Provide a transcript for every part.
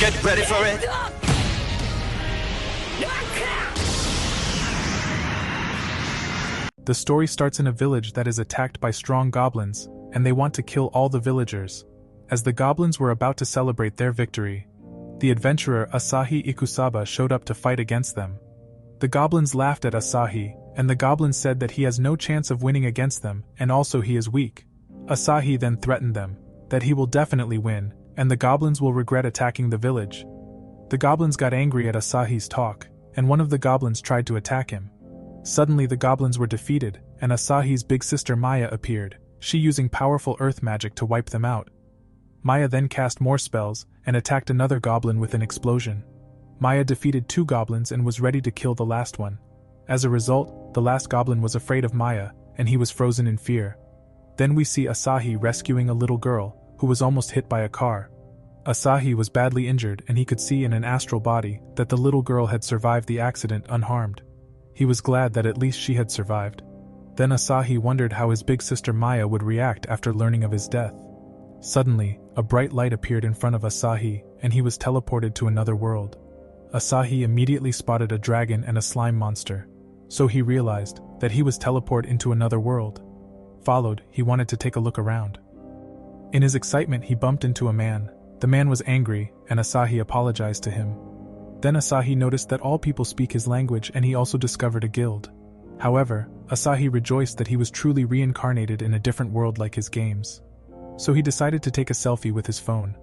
Get ready for it! The story starts in a village that is attacked by strong goblins, and they want to kill all the villagers. As the goblins were about to celebrate their victory, the adventurer Asahi Ikusaba showed up to fight against them. The goblins laughed at Asahi, and the goblins said that he has no chance of winning against them, and also he is weak. Asahi then threatened them that he will definitely win, and the goblins will regret attacking the village. The goblins got angry at Asahi's talk, and one of the goblins tried to attack him. Suddenly the goblins were defeated, and Asahi's big sister Maya appeared, she using powerful earth magic to wipe them out. Maya then cast more spells, and attacked another goblin with an explosion. Maya defeated 2 goblins and was ready to kill the last one. As a result, the last goblin was afraid of Maya, and he was frozen in fear. Then we see Asahi rescuing a little girl, who was almost hit by a car. Asahi was badly injured and he could see in an astral body that the little girl had survived the accident unharmed. He was glad that at least she had survived. Then Asahi wondered how his big sister Maya would react after learning of his death. Suddenly, a bright light appeared in front of Asahi, and he was teleported to another world. Asahi immediately spotted a dragon and a slime monster, so he realized that he was teleported into another world. Followed, he wanted to take a look around. In his excitement, he bumped into a man. The man was angry, and Asahi apologized to him. Then Asahi noticed that all people speak his language, and he also discovered a guild. However, Asahi rejoiced that he was truly reincarnated in a different world like his games. So he decided to take a selfie with his phone.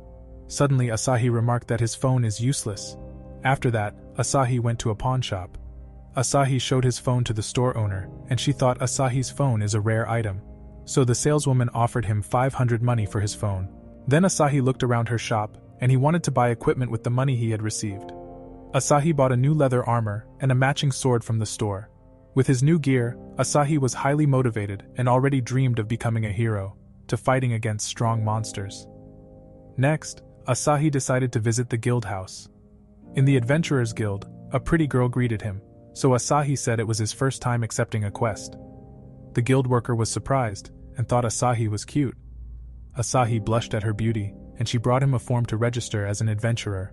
Suddenly Asahi remarked that his phone is useless. After that, Asahi went to a pawn shop. Asahi showed his phone to the store owner, and she thought Asahi's phone is a rare item. So the saleswoman offered him 500 money for his phone. Then Asahi looked around her shop, and he wanted to buy equipment with the money he had received. Asahi bought a new leather armor and a matching sword from the store. With his new gear, Asahi was highly motivated and already dreamed of becoming a hero, to fighting against strong monsters. Next, Asahi decided to visit the guild house. In the Adventurers Guild, a pretty girl greeted him, so Asahi said it was his first time accepting a quest. The guild worker was surprised, and thought Asahi was cute. Asahi blushed at her beauty, and she brought him a form to register as an adventurer.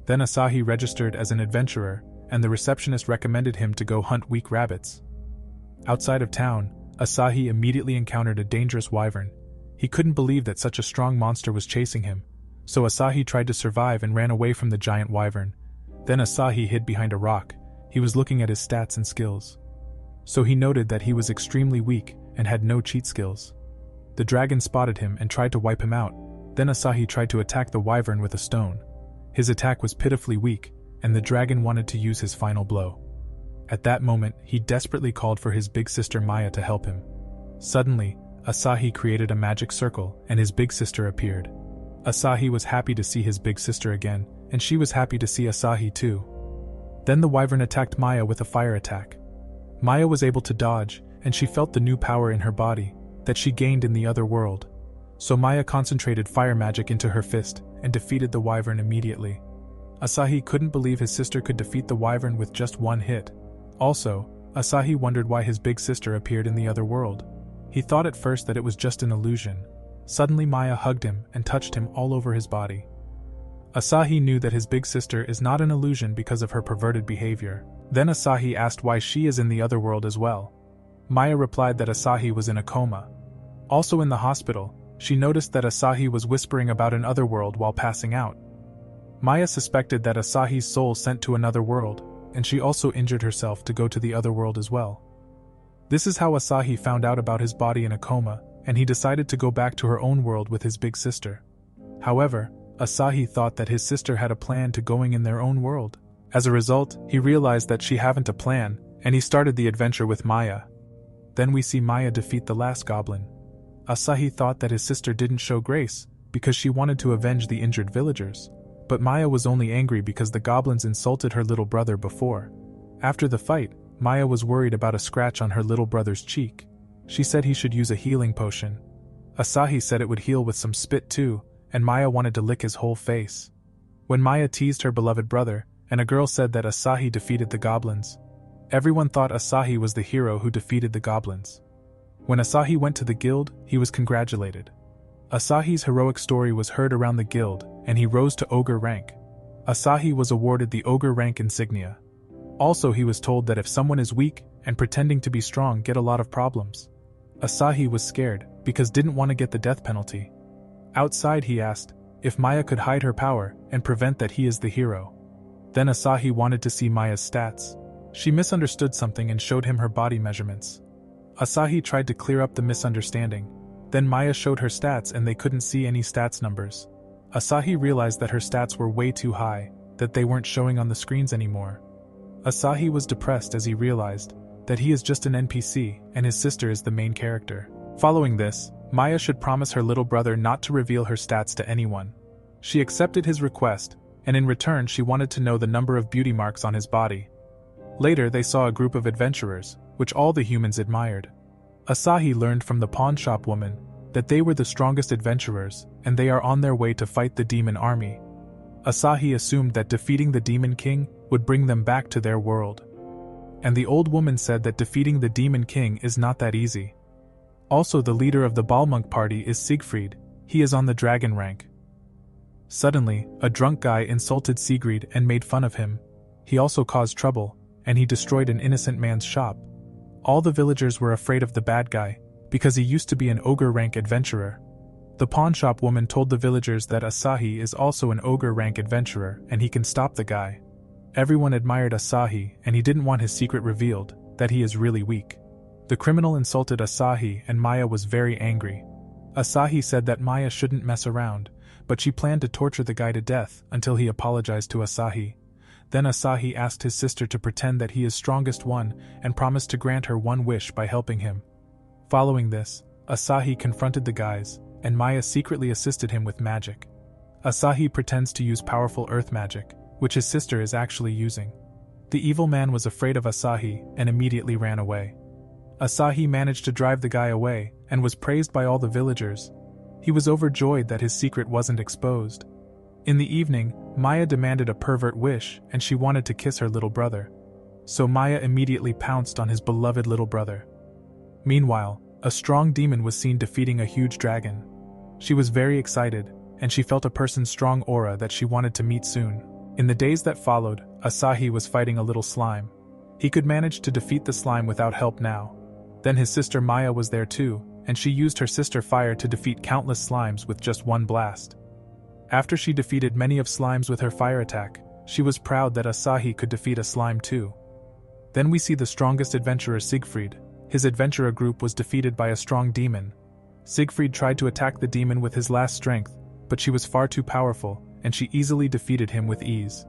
Then Asahi registered as an adventurer, and the receptionist recommended him to go hunt weak rabbits. Outside of town, Asahi immediately encountered a dangerous wyvern. He couldn't believe that such a strong monster was chasing him, so Asahi tried to survive and ran away from the giant wyvern. Then Asahi hid behind a rock. He was looking at his stats and skills. So he noted that he was extremely weak and had no cheat skills. The dragon spotted him and tried to wipe him out. Then Asahi tried to attack the wyvern with a stone. His attack was pitifully weak, and the dragon wanted to use his final blow. At that moment, he desperately called for his big sister Maya to help him. Suddenly, Asahi created a magic circle, and his big sister appeared. Asahi was happy to see his big sister again, and she was happy to see Asahi too. Then the wyvern attacked Maya with a fire attack. Maya was able to dodge, and she felt the new power in her body that she gained in the other world. So Maya concentrated fire magic into her fist and defeated the wyvern immediately. Asahi couldn't believe his sister could defeat the wyvern with just one hit. Also, Asahi wondered why his big sister appeared in the other world. He thought at first that it was just an illusion. Suddenly Maya hugged him and touched him all over his body. Asahi knew that his big sister is not an illusion because of her perverted behavior. Then Asahi asked why she is in the other world as well. Maya replied that Asahi was in a coma. Also in the hospital, she noticed that Asahi was whispering about an other world while passing out. Maya suspected that Asahi's soul sent to another world, and she also injured herself to go to the other world as well. This is how Asahi found out about his body in a coma, and he decided to go back to her own world with his big sister. However, Asahi thought that his sister had a plan to going in their own world. As a result, he realized that she hadn't a plan, and he started the adventure with Maya. Then we see Maya defeat the last goblin. Asahi thought that his sister didn't show grace, because she wanted to avenge the injured villagers. But Maya was only angry because the goblins insulted her little brother before. After the fight, Maya was worried about a scratch on her little brother's cheek. She said he should use a healing potion. Asahi said it would heal with some spit too, and Maya wanted to lick his whole face. When Maya teased her beloved brother, and a girl said that Asahi defeated the goblins, everyone thought Asahi was the hero who defeated the goblins. When Asahi went to the guild, he was congratulated. Asahi's heroic story was heard around the guild, and he rose to ogre rank. Asahi was awarded the ogre rank insignia. Also, he was told that if someone is weak and pretending to be strong get a lot of problems. Asahi was scared because didn't want to get the death penalty. Outside he asked if Maya could hide her power and prevent that he is the hero. Then Asahi wanted to see Maya's stats. She misunderstood something and showed him her body measurements. Asahi tried to clear up the misunderstanding. Then Maya showed her stats and they couldn't see any stats numbers. Asahi realized that her stats were way too high, that they weren't showing on the screens anymore. Asahi was depressed as he realized that he is just an NPC and his sister is the main character. Following this, Maya should promise her little brother not to reveal her stats to anyone. She accepted his request, and in return she wanted to know the number of beauty marks on his body. Later they saw a group of adventurers, which all the humans admired. Asahi learned from the pawn shop woman that they were the strongest adventurers, and they are on their way to fight the demon army. Asahi assumed that defeating the demon king would bring them back to their world. And the old woman said that defeating the demon king is not that easy. Also, the leader of the Balmunk party is Siegfried. He is on the dragon rank. Suddenly, a drunk guy insulted Sigrid and made fun of him. He also caused trouble, and he destroyed an innocent man's shop. All the villagers were afraid of the bad guy, because he used to be an ogre rank adventurer. The pawnshop woman told the villagers that Asahi is also an ogre rank adventurer and he can stop the guy. Everyone admired Asahi and he didn't want his secret revealed, that he is really weak. The criminal insulted Asahi and Maya was very angry. Asahi said that Maya shouldn't mess around, but she planned to torture the guy to death until he apologized to Asahi. Then Asahi asked his sister to pretend that he is strongest one and promised to grant her one wish by helping him. Following this, Asahi confronted the guys, and Maya secretly assisted him with magic. Asahi pretends to use powerful earth magic, which his sister is actually using. The evil man was afraid of Asahi and immediately ran away. Asahi managed to drive the guy away and was praised by all the villagers. He was overjoyed that his secret wasn't exposed. In the evening, Maya demanded a pervert wish and she wanted to kiss her little brother. So Maya immediately pounced on his beloved little brother. Meanwhile, a strong demon was seen defeating a huge dragon. She was very excited, and she felt a person's strong aura that she wanted to meet soon. In the days that followed, Asahi was fighting a little slime. He could manage to defeat the slime without help now. Then his sister Maya was there too, and she used her sister Fire to defeat countless slimes with just one blast. After she defeated many of slimes with her fire attack, she was proud that Asahi could defeat a slime too. Then we see the strongest adventurer Siegfried. His adventurer group was defeated by a strong demon. Siegfried tried to attack the demon with his last strength, but she was far too powerful, and she easily defeated him with ease.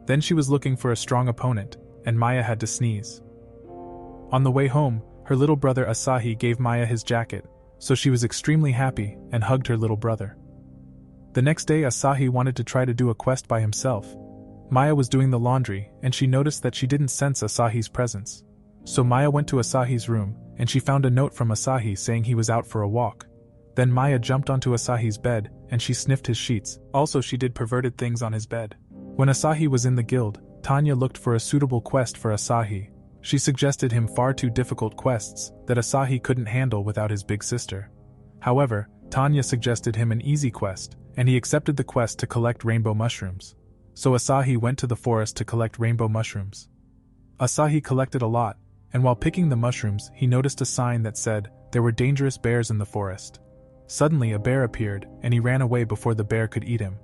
Then she was looking for a strong opponent, and Maya had to sneeze. On the way home, her little brother Asahi gave Maya his jacket, so she was extremely happy and hugged her little brother. The next day Asahi wanted to try to do a quest by himself. Maya was doing the laundry, and she noticed that she didn't sense Asahi's presence. So Maya went to Asahi's room, and she found a note from Asahi saying he was out for a walk. Then Maya jumped onto Asahi's bed, and she sniffed his sheets. Also she did perverted things on his bed. When Asahi was in the guild, Tanya looked for a suitable quest for Asahi. She suggested him far too difficult quests that Asahi couldn't handle without his big sister. However, Tanya suggested him an easy quest, and he accepted the quest to collect rainbow mushrooms. So Asahi went to the forest to collect rainbow mushrooms. Asahi collected a lot, and while picking the mushrooms he noticed a sign that said there were dangerous bears in the forest. Suddenly a bear appeared, and he ran away before the bear could eat him.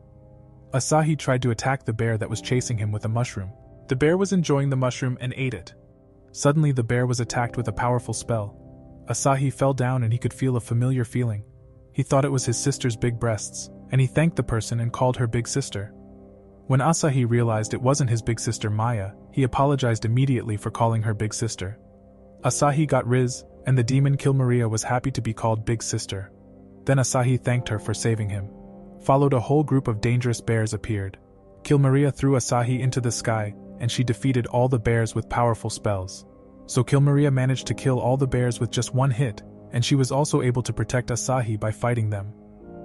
Asahi tried to attack the bear that was chasing him with a mushroom. The bear was enjoying the mushroom and ate it. Suddenly the bear was attacked with a powerful spell. Asahi fell down and he could feel a familiar feeling. He thought it was his sister's big breasts, and he thanked the person and called her big sister. When Asahi realized it wasn't his big sister Maya, he apologized immediately for calling her big sister. Asahi got Riz, and the demon Kilmaria was happy to be called big sister. Then Asahi thanked her for saving him. Followed a whole group of dangerous bears appeared. Kilmaria threw Asahi into the sky, and she defeated all the bears with powerful spells. So Kilmaria managed to kill all the bears with just one hit, and she was also able to protect Asahi by fighting them.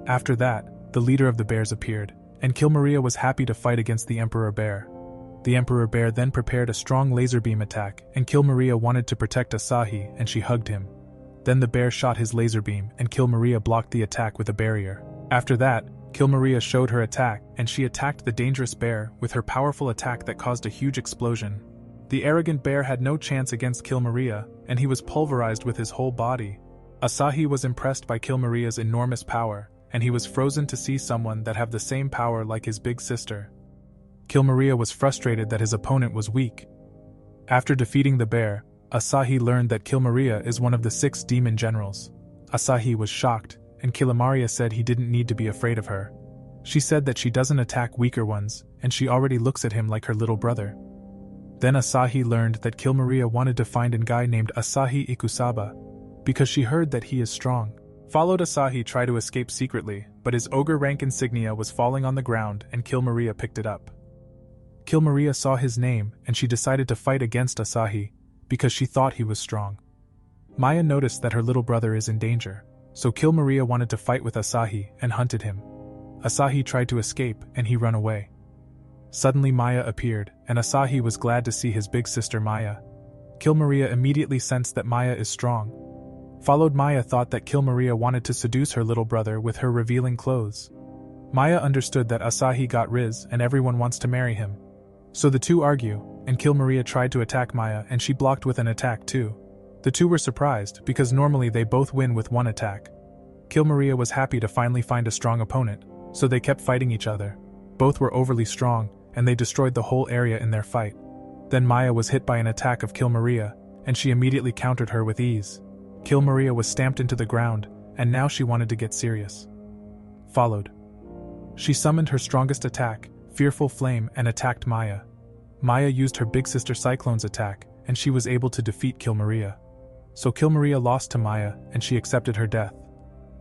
After that, the leader of the bears appeared, and Kilmaria was happy to fight against the Emperor Bear. The Emperor Bear then prepared a strong laser beam attack, and Kilmaria wanted to protect Asahi, and she hugged him. Then the bear shot his laser beam, and Kilmaria blocked the attack with a barrier. After that, Kilmaria showed her attack, and she attacked the dangerous bear with her powerful attack that caused a huge explosion. The arrogant bear had no chance against Kilmaria, and he was pulverized with his whole body. Asahi was impressed by Kilmaria's enormous power, and he was frozen to see someone that have the same power like his big sister. Kilmaria was frustrated that his opponent was weak. After defeating the bear, Asahi learned that Kilmaria is one of the 6 demon generals. Asahi was shocked, and Kilmaria said he didn't need to be afraid of her. She said that she doesn't attack weaker ones, and she already looks at him like her little brother. Then Asahi learned that Kilmaria wanted to find a guy named Asahi Ikusaba, because she heard that he is strong. Followed Asahi try to escape secretly, but his ogre rank insignia was falling on the ground and Kilmaria picked it up. Kilmaria saw his name and she decided to fight against Asahi, because she thought he was strong. Maya noticed that her little brother is in danger, so Kilmaria wanted to fight with Asahi and hunted him. Asahi tried to escape and he ran away. Suddenly Maya appeared, and Asahi was glad to see his big sister Maya. Kilmaria immediately sensed that Maya is strong. Followed Maya thought that Kilmaria wanted to seduce her little brother with her revealing clothes. Maya understood that Asahi got Riz and everyone wants to marry him. So the two argue, and Kilmaria tried to attack Maya and she blocked with an attack too. The two were surprised because normally they both win with one attack. Kilmaria was happy to finally find a strong opponent, so they kept fighting each other. Both were overly strong, and they destroyed the whole area in their fight. Then Maya was hit by an attack of Kilmaria, and she immediately countered her with ease. Kilmaria was stamped into the ground, and now she wanted to get serious. Followed. She summoned her strongest attack, Fearful Flame, and attacked Maya. Maya used her big sister Cyclone's attack, and she was able to defeat Kilmaria. So Kilmaria lost to Maya, and she accepted her death.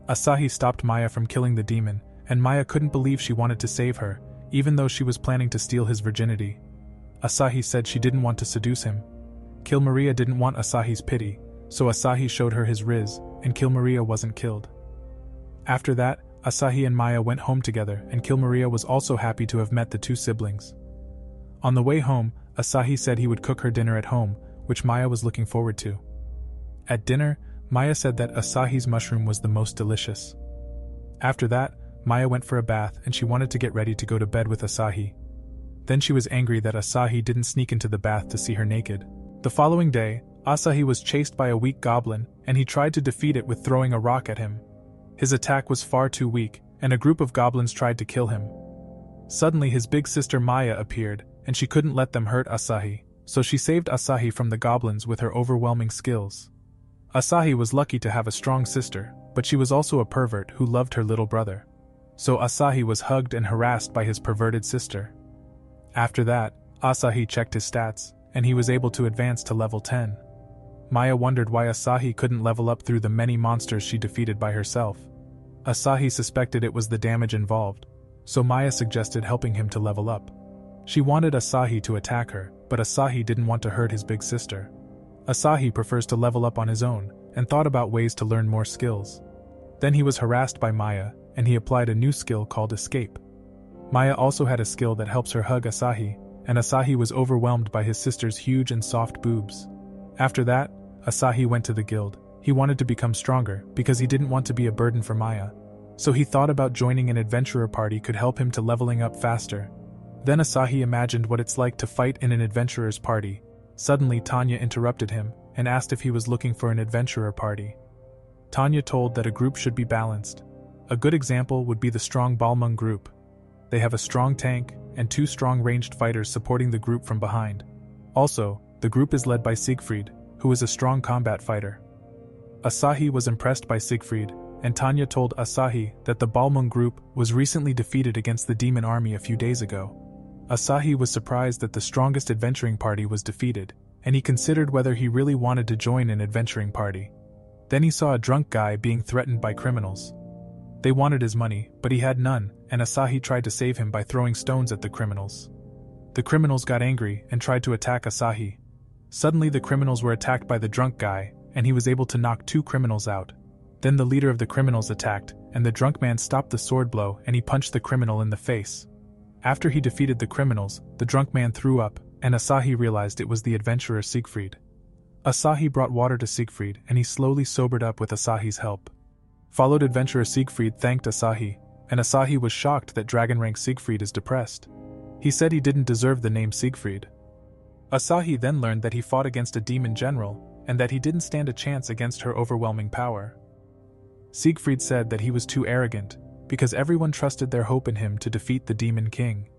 Asahi stopped Maya from killing the demon, and Maya couldn't believe she wanted to save her, even though she was planning to steal his virginity. Asahi said she didn't want to seduce him. Kilmaria didn't want Asahi's pity, so Asahi showed her his Riz, and Kilmaria wasn't killed. After that, Asahi and Maya went home together, and Kilmaria was also happy to have met the two siblings. On the way home, Asahi said he would cook her dinner at home, which Maya was looking forward to. At dinner, Maya said that Asahi's mushroom was the most delicious. After that, Maya went for a bath and she wanted to get ready to go to bed with Asahi. Then she was angry that Asahi didn't sneak into the bath to see her naked. The following day, Asahi was chased by a weak goblin, and he tried to defeat it with throwing a rock at him. His attack was far too weak, and a group of goblins tried to kill him. Suddenly his big sister Maya appeared, and she couldn't let them hurt Asahi, so she saved Asahi from the goblins with her overwhelming skills. Asahi was lucky to have a strong sister, but she was also a pervert who loved her little brother. So Asahi was hugged and harassed by his perverted sister. After that, Asahi checked his stats, and he was able to advance to level 10. Maya wondered why Asahi couldn't level up through the many monsters she defeated by herself. Asahi suspected it was the damage involved, so Maya suggested helping him to level up. She wanted Asahi to attack her, but Asahi didn't want to hurt his big sister. Asahi prefers to level up on his own, and thought about ways to learn more skills. Then he was harassed by Maya, and he applied a new skill called Escape. Maya also had a skill that helps her hug Asahi, and Asahi was overwhelmed by his sister's huge and soft boobs. After that, Asahi went to the guild. He wanted to become stronger, because he didn't want to be a burden for Maya. So he thought about joining an adventurer party could help him to leveling up faster. Then Asahi imagined what it's like to fight in an adventurer's party. Suddenly Tanya interrupted him, and asked if he was looking for an adventurer party. Tanya told that a group should be balanced. A good example would be the strong Balmung group. They have a strong tank, and 2 strong ranged fighters supporting the group from behind. Also, the group is led by Siegfried, who is a strong combat fighter. Asahi was impressed by Siegfried, and Tanya told Asahi that the Balmung group was recently defeated against the demon army a few days ago. Asahi was surprised that the strongest adventuring party was defeated, and he considered whether he really wanted to join an adventuring party. Then he saw a drunk guy being threatened by criminals. They wanted his money, but he had none, and Asahi tried to save him by throwing stones at the criminals. The criminals got angry and tried to attack Asahi. Suddenly the criminals were attacked by the drunk guy, and he was able to knock 2 criminals out. Then the leader of the criminals attacked, and the drunk man stopped the sword blow and he punched the criminal in the face. After he defeated the criminals, the drunk man threw up, and Asahi realized it was the adventurer Siegfried. Asahi brought water to Siegfried, and he slowly sobered up with Asahi's help. Followed adventurer Siegfried thanked Asahi, and Asahi was shocked that Dragon Rank Siegfried is depressed. He said he didn't deserve the name Siegfried. Asahi then learned that he fought against a demon general, and that he didn't stand a chance against her overwhelming power. Siegfried said that he was too arrogant, because everyone trusted their hope in him to defeat the Demon King.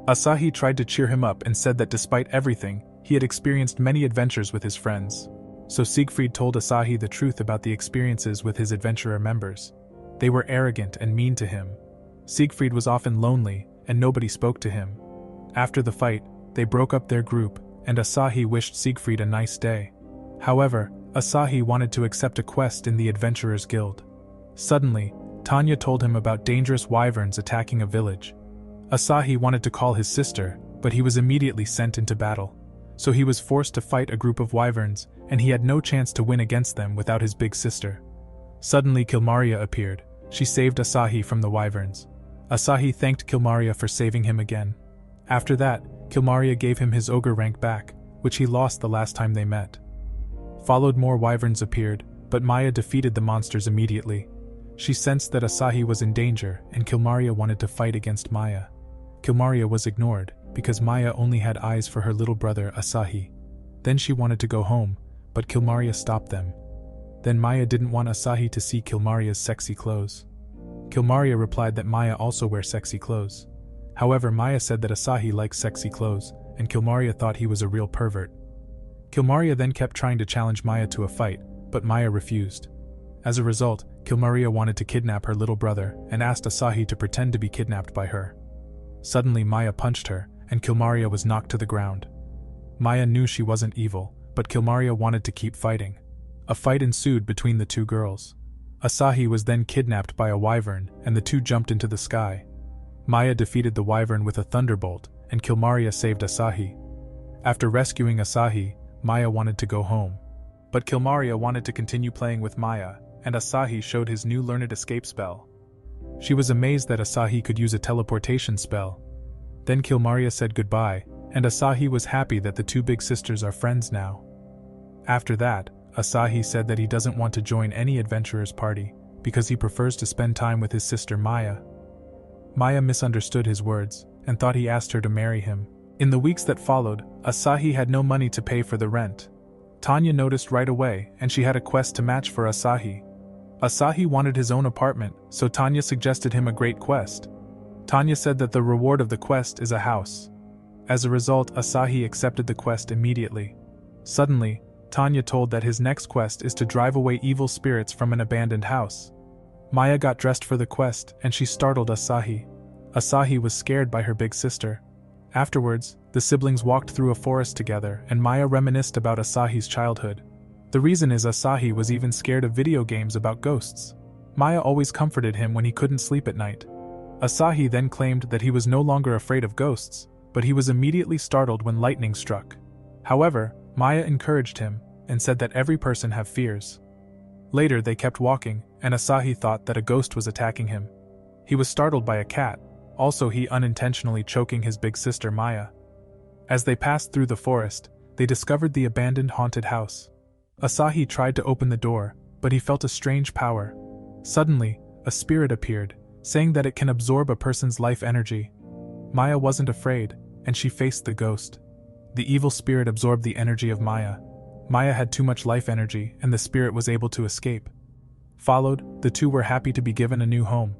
Asahi tried to cheer him up and said that despite everything, he had experienced many adventures with his friends. So Siegfried told Asahi the truth about the experiences with his adventurer members. They were arrogant and mean to him. Siegfried was often lonely, and nobody spoke to him. After the fight, they broke up their group, and Asahi wished Siegfried a nice day. However, Asahi wanted to accept a quest in the Adventurers Guild. Suddenly, Tanya told him about dangerous wyverns attacking a village. Asahi wanted to call his sister, but he was immediately sent into battle. So he was forced to fight a group of wyverns, and he had no chance to win against them without his big sister. Suddenly Kilmaria appeared. She saved Asahi from the wyverns. Asahi thanked Kilmaria for saving him again. After that, Kilmaria gave him his ogre rank back, which he lost the last time they met. Followed more wyverns appeared, but Maya defeated the monsters immediately. She sensed that Asahi was in danger, and Kilmaria wanted to fight against Maya. Kilmaria was ignored, because Maya only had eyes for her little brother Asahi. Then she wanted to go home, but Kilmaria stopped them. Then Maya didn't want Asahi to see Kilmaria's sexy clothes. Kilmaria replied that Maya also wears sexy clothes. However, Maya said that Asahi likes sexy clothes, and Kilmaria thought he was a real pervert. Kilmaria then kept trying to challenge Maya to a fight, but Maya refused. As a result, Kilmaria wanted to kidnap her little brother and asked Asahi to pretend to be kidnapped by her. Suddenly Maya punched her, and Kilmaria was knocked to the ground. Maya knew she wasn't evil, but Kilmaria wanted to keep fighting. A fight ensued between the two girls. Asahi was then kidnapped by a wyvern, and the two jumped into the sky. Maya defeated the wyvern with a thunderbolt, and Kilmaria saved Asahi. After rescuing Asahi, Maya wanted to go home. But Kilmaria wanted to continue playing with Maya, and Asahi showed his new learned escape spell. She was amazed that Asahi could use a teleportation spell. Then Kilmaria said goodbye, and Asahi was happy that the two big sisters are friends now. After that, Asahi said that he doesn't want to join any adventurer's party, because he prefers to spend time with his sister Maya. Maya misunderstood his words, and thought he asked her to marry him. In the weeks that followed, Asahi had no money to pay for the rent. Tanya noticed right away, and she had a quest to match for Asahi. Asahi wanted his own apartment, so Tanya suggested him a great quest. Tanya said that the reward of the quest is a house. As a result, Asahi accepted the quest immediately. Suddenly, Tanya told that his next quest is to drive away evil spirits from an abandoned house. Maya got dressed for the quest, and she startled Asahi. Asahi was scared by her big sister. Afterwards, the siblings walked through a forest together, and Maya reminisced about Asahi's childhood. The reason is Asahi was even scared of video games about ghosts. Maya always comforted him when he couldn't sleep at night. Asahi then claimed that he was no longer afraid of ghosts, but he was immediately startled when lightning struck. However, Maya encouraged him, and said that every person have fears. Later they kept walking, and Asahi thought that a ghost was attacking him. He was startled by a cat, also he unintentionally choking his big sister Maya. As they passed through the forest, they discovered the abandoned haunted house. Asahi tried to open the door, but he felt a strange power. Suddenly, a spirit appeared, saying that it can absorb a person's life energy. Maya wasn't afraid, and she faced the ghost. The evil spirit absorbed the energy of Maya. Maya had too much life energy, and the spirit was able to escape. Followed, the two were happy to be given a new home.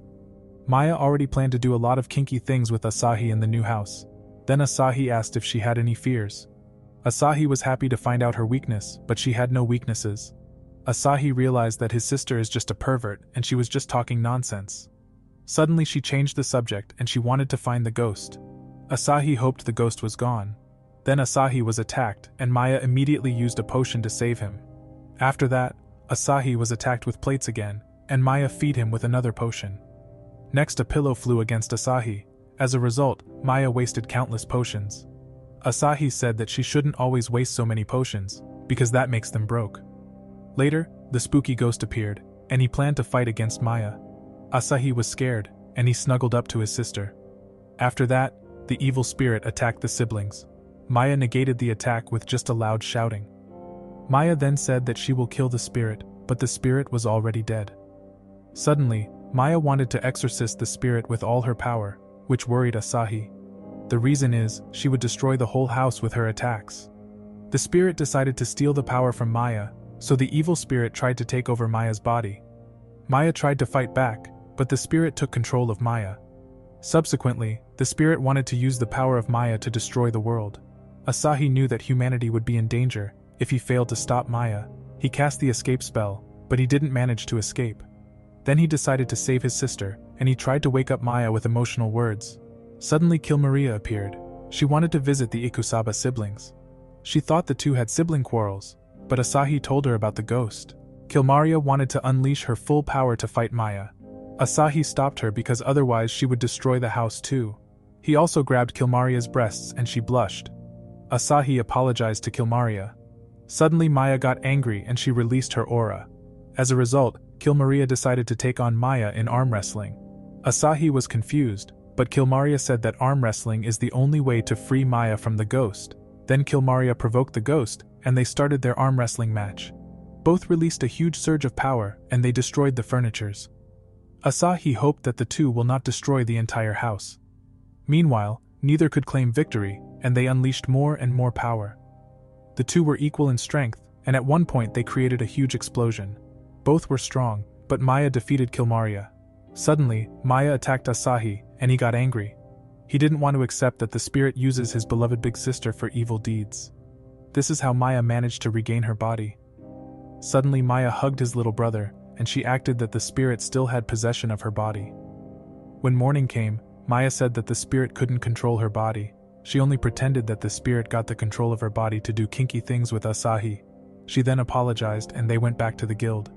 Maya already planned to do a lot of kinky things with Asahi in the new house. Then Asahi asked if she had any fears. Asahi was happy to find out her weakness, but she had no weaknesses. Asahi realized that his sister is just a pervert, and she was just talking nonsense. Suddenly she changed the subject, and she wanted to find the ghost. Asahi hoped the ghost was gone. Then Asahi was attacked, and Maya immediately used a potion to save him. After that, Asahi was attacked with plates again, and Maya feed him with another potion. Next, a pillow flew against Asahi. As a result, Maya wasted countless potions. Asahi said that she shouldn't always waste so many potions, because that makes them broke. Later, the spooky ghost appeared, and he planned to fight against Maya. Asahi was scared, and he snuggled up to his sister. After that, the evil spirit attacked the siblings. Maya negated the attack with just a loud shouting. Maya then said that she will kill the spirit, but the spirit was already dead. Suddenly, Maya wanted to exorcise the spirit with all her power, which worried Asahi. The reason is, she would destroy the whole house with her attacks. The spirit decided to steal the power from Maya, so the evil spirit tried to take over Maya's body. Maya tried to fight back, but the spirit took control of Maya. Subsequently, the spirit wanted to use the power of Maya to destroy the world. Asahi knew that humanity would be in danger if he failed to stop Maya. He cast the escape spell, but he didn't manage to escape. Then he decided to save his sister, and he tried to wake up Maya with emotional words. Suddenly Kilmaria appeared. She wanted to visit the Ikusaba siblings. She thought the two had sibling quarrels, but Asahi told her about the ghost. Kilmaria wanted to unleash her full power to fight Maya. Asahi stopped her because otherwise she would destroy the house too. He also grabbed Kilmaria's breasts and she blushed. Asahi apologized to Kilmaria. Suddenly Maya got angry and she released her aura. As a result, Kilmaria decided to take on Maya in arm wrestling. Asahi was confused, but Kilmaria said that arm wrestling is the only way to free Maya from the ghost. Then Kilmaria provoked the ghost, and they started their arm wrestling match. Both released a huge surge of power, and they destroyed the furnitures. Asahi hoped that the two will not destroy the entire house. Meanwhile, neither could claim victory, and they unleashed more and more power. The two were equal in strength, and at one point they created a huge explosion. Both were strong, but Maya defeated Kilmaria. Suddenly, Maya attacked Asahi, and he got angry. He didn't want to accept that the spirit uses his beloved big sister for evil deeds. This is how Maya managed to regain her body. Suddenly Maya hugged his little brother, and she acted that the spirit still had possession of her body. When morning came, Maya said that the spirit couldn't control her body. She only pretended that the spirit got the control of her body to do kinky things with Asahi. She then apologized and they went back to the guild.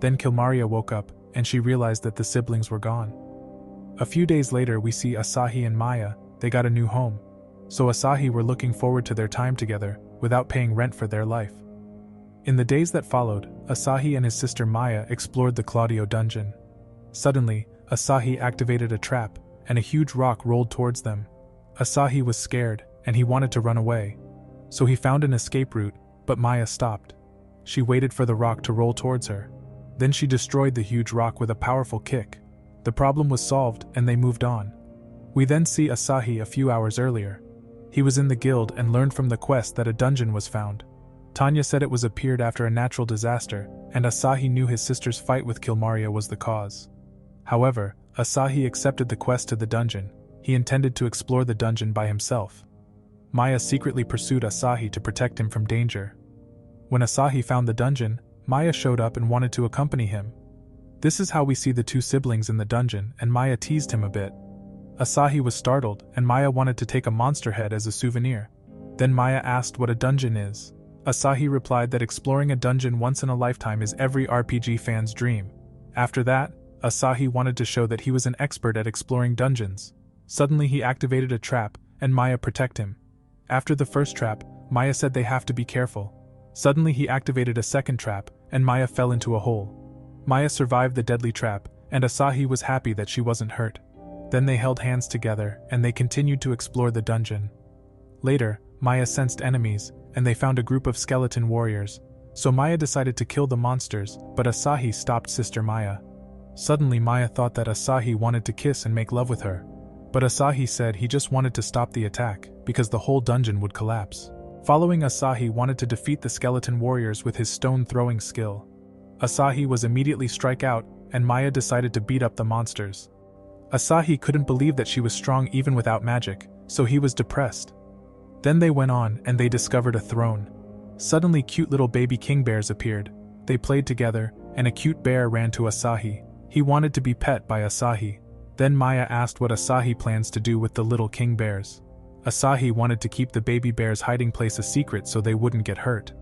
Then Kilmaria woke up, and she realized that the siblings were gone. A few days later we see Asahi and Maya. They got a new home. So Asahi were looking forward to their time together, without paying rent for their life. In the days that followed, Asahi and his sister Maya explored the Claudio dungeon. Suddenly, Asahi activated a trap, and a huge rock rolled towards them. Asahi was scared, and he wanted to run away. So he found an escape route, but Maya stopped. She waited for the rock to roll towards her. Then she destroyed the huge rock with a powerful kick. The problem was solved, and they moved on. We then see Asahi a few hours earlier. He was in the guild and learned from the quest that a dungeon was found. Tanya said it was appeared after a natural disaster, and Asahi knew his sister's fight with Kilmaria was the cause. However, Asahi accepted the quest to the dungeon. He intended to explore the dungeon by himself. Maya secretly pursued Asahi to protect him from danger. When Asahi found the dungeon, Maya showed up and wanted to accompany him. This is how we see the two siblings in the dungeon, and Maya teased him a bit. Asahi was startled, and Maya wanted to take a monster head as a souvenir. Then Maya asked what a dungeon is. Asahi replied that exploring a dungeon once in a lifetime is every RPG fan's dream. After that, Asahi wanted to show that he was an expert at exploring dungeons. Suddenly he activated a trap, and Maya protected him. After the first trap, Maya said they have to be careful. Suddenly he activated a second trap, and Maya fell into a hole. Maya survived the deadly trap, and Asahi was happy that she wasn't hurt. Then they held hands together, and they continued to explore the dungeon. Later, Maya sensed enemies, and they found a group of skeleton warriors. So Maya decided to kill the monsters, but Asahi stopped Sister Maya. Suddenly Maya thought that Asahi wanted to kiss and make love with her. But Asahi said he just wanted to stop the attack, because the whole dungeon would collapse. Following, Asahi wanted to defeat the skeleton warriors with his stone-throwing skill. Asahi was immediately strike out, and Maya decided to beat up the monsters. Asahi couldn't believe that she was strong even without magic, so he was depressed. Then they went on and they discovered a throne. Suddenly cute little baby king bears appeared. They played together, and a cute bear ran to Asahi. He wanted to be pet by Asahi. Then Maya asked what Asahi plans to do with the little king bears. Asahi wanted to keep the baby bear's hiding place a secret so they wouldn't get hurt.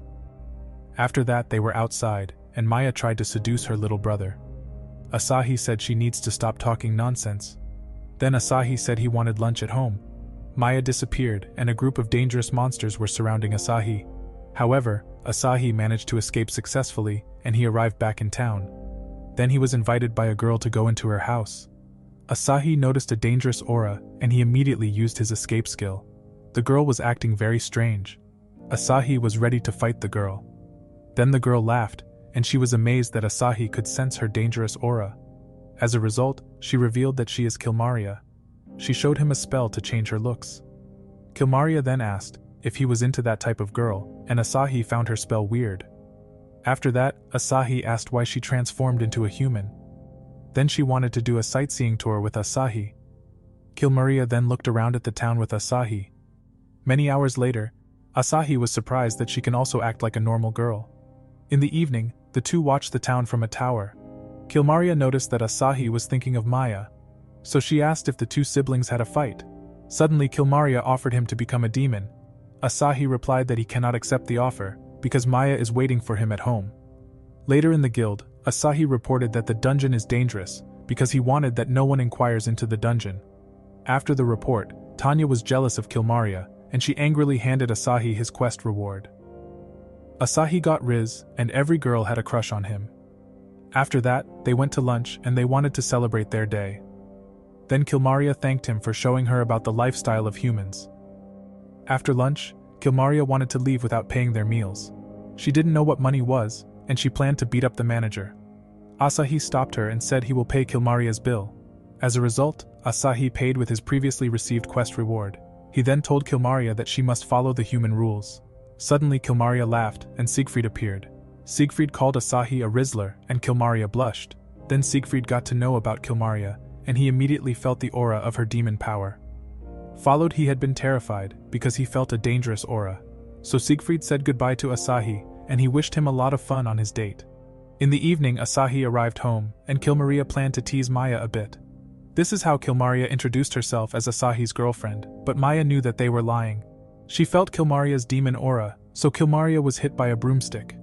After that they were outside, and Maya tried to seduce her little brother. Asahi said she needs to stop talking nonsense. Then Asahi said he wanted lunch at home. Maya disappeared, and a group of dangerous monsters were surrounding Asahi. However, Asahi managed to escape successfully, and he arrived back in town. Then he was invited by a girl to go into her house. Asahi noticed a dangerous aura, and he immediately used his escape skill. The girl was acting very strange. Asahi was ready to fight the girl. Then the girl laughed, and she was amazed that Asahi could sense her dangerous aura. As a result, she revealed that she is Kilmaria. She showed him a spell to change her looks. Kilmaria then asked if he was into that type of girl, and Asahi found her spell weird. After that, Asahi asked why she transformed into a human. Then she wanted to do a sightseeing tour with Asahi. Kilmaria then looked around at the town with Asahi. Many hours later, Asahi was surprised that she can also act like a normal girl. In the evening, the two watched the town from a tower. Kilmaria noticed that Asahi was thinking of Maya, so she asked if the two siblings had a fight. Suddenly Kilmaria offered him to become a demon. Asahi replied that he cannot accept the offer, because Maya is waiting for him at home. Later in the guild, Asahi reported that the dungeon is dangerous, because he wanted that no one inquires into the dungeon. After the report, Tanya was jealous of Kilmaria, and she angrily handed Asahi his quest reward. Asahi got Riz, and every girl had a crush on him. After that, they went to lunch and they wanted to celebrate their day. Then Kilmaria thanked him for showing her about the lifestyle of humans. After lunch, Kilmaria wanted to leave without paying their meals. She didn't know what money was, and she planned to beat up the manager. Asahi stopped her and said he will pay Kilmaria's bill. As a result, Asahi paid with his previously received quest reward. He then told Kilmaria that she must follow the human rules. Suddenly Kilmaria laughed, and Siegfried appeared. Siegfried called Asahi a Rizzler, and Kilmaria blushed. Then Siegfried got to know about Kilmaria, and he immediately felt the aura of her demon power. Followed, he had been terrified, because he felt a dangerous aura. So Siegfried said goodbye to Asahi, and he wished him a lot of fun on his date. In the evening, Asahi arrived home, and Kilmaria planned to tease Maya a bit. This is how Kilmaria introduced herself as Asahi's girlfriend, but Maya knew that they were lying. She felt Kilmaria's demon aura, so Kilmaria was hit by a broomstick.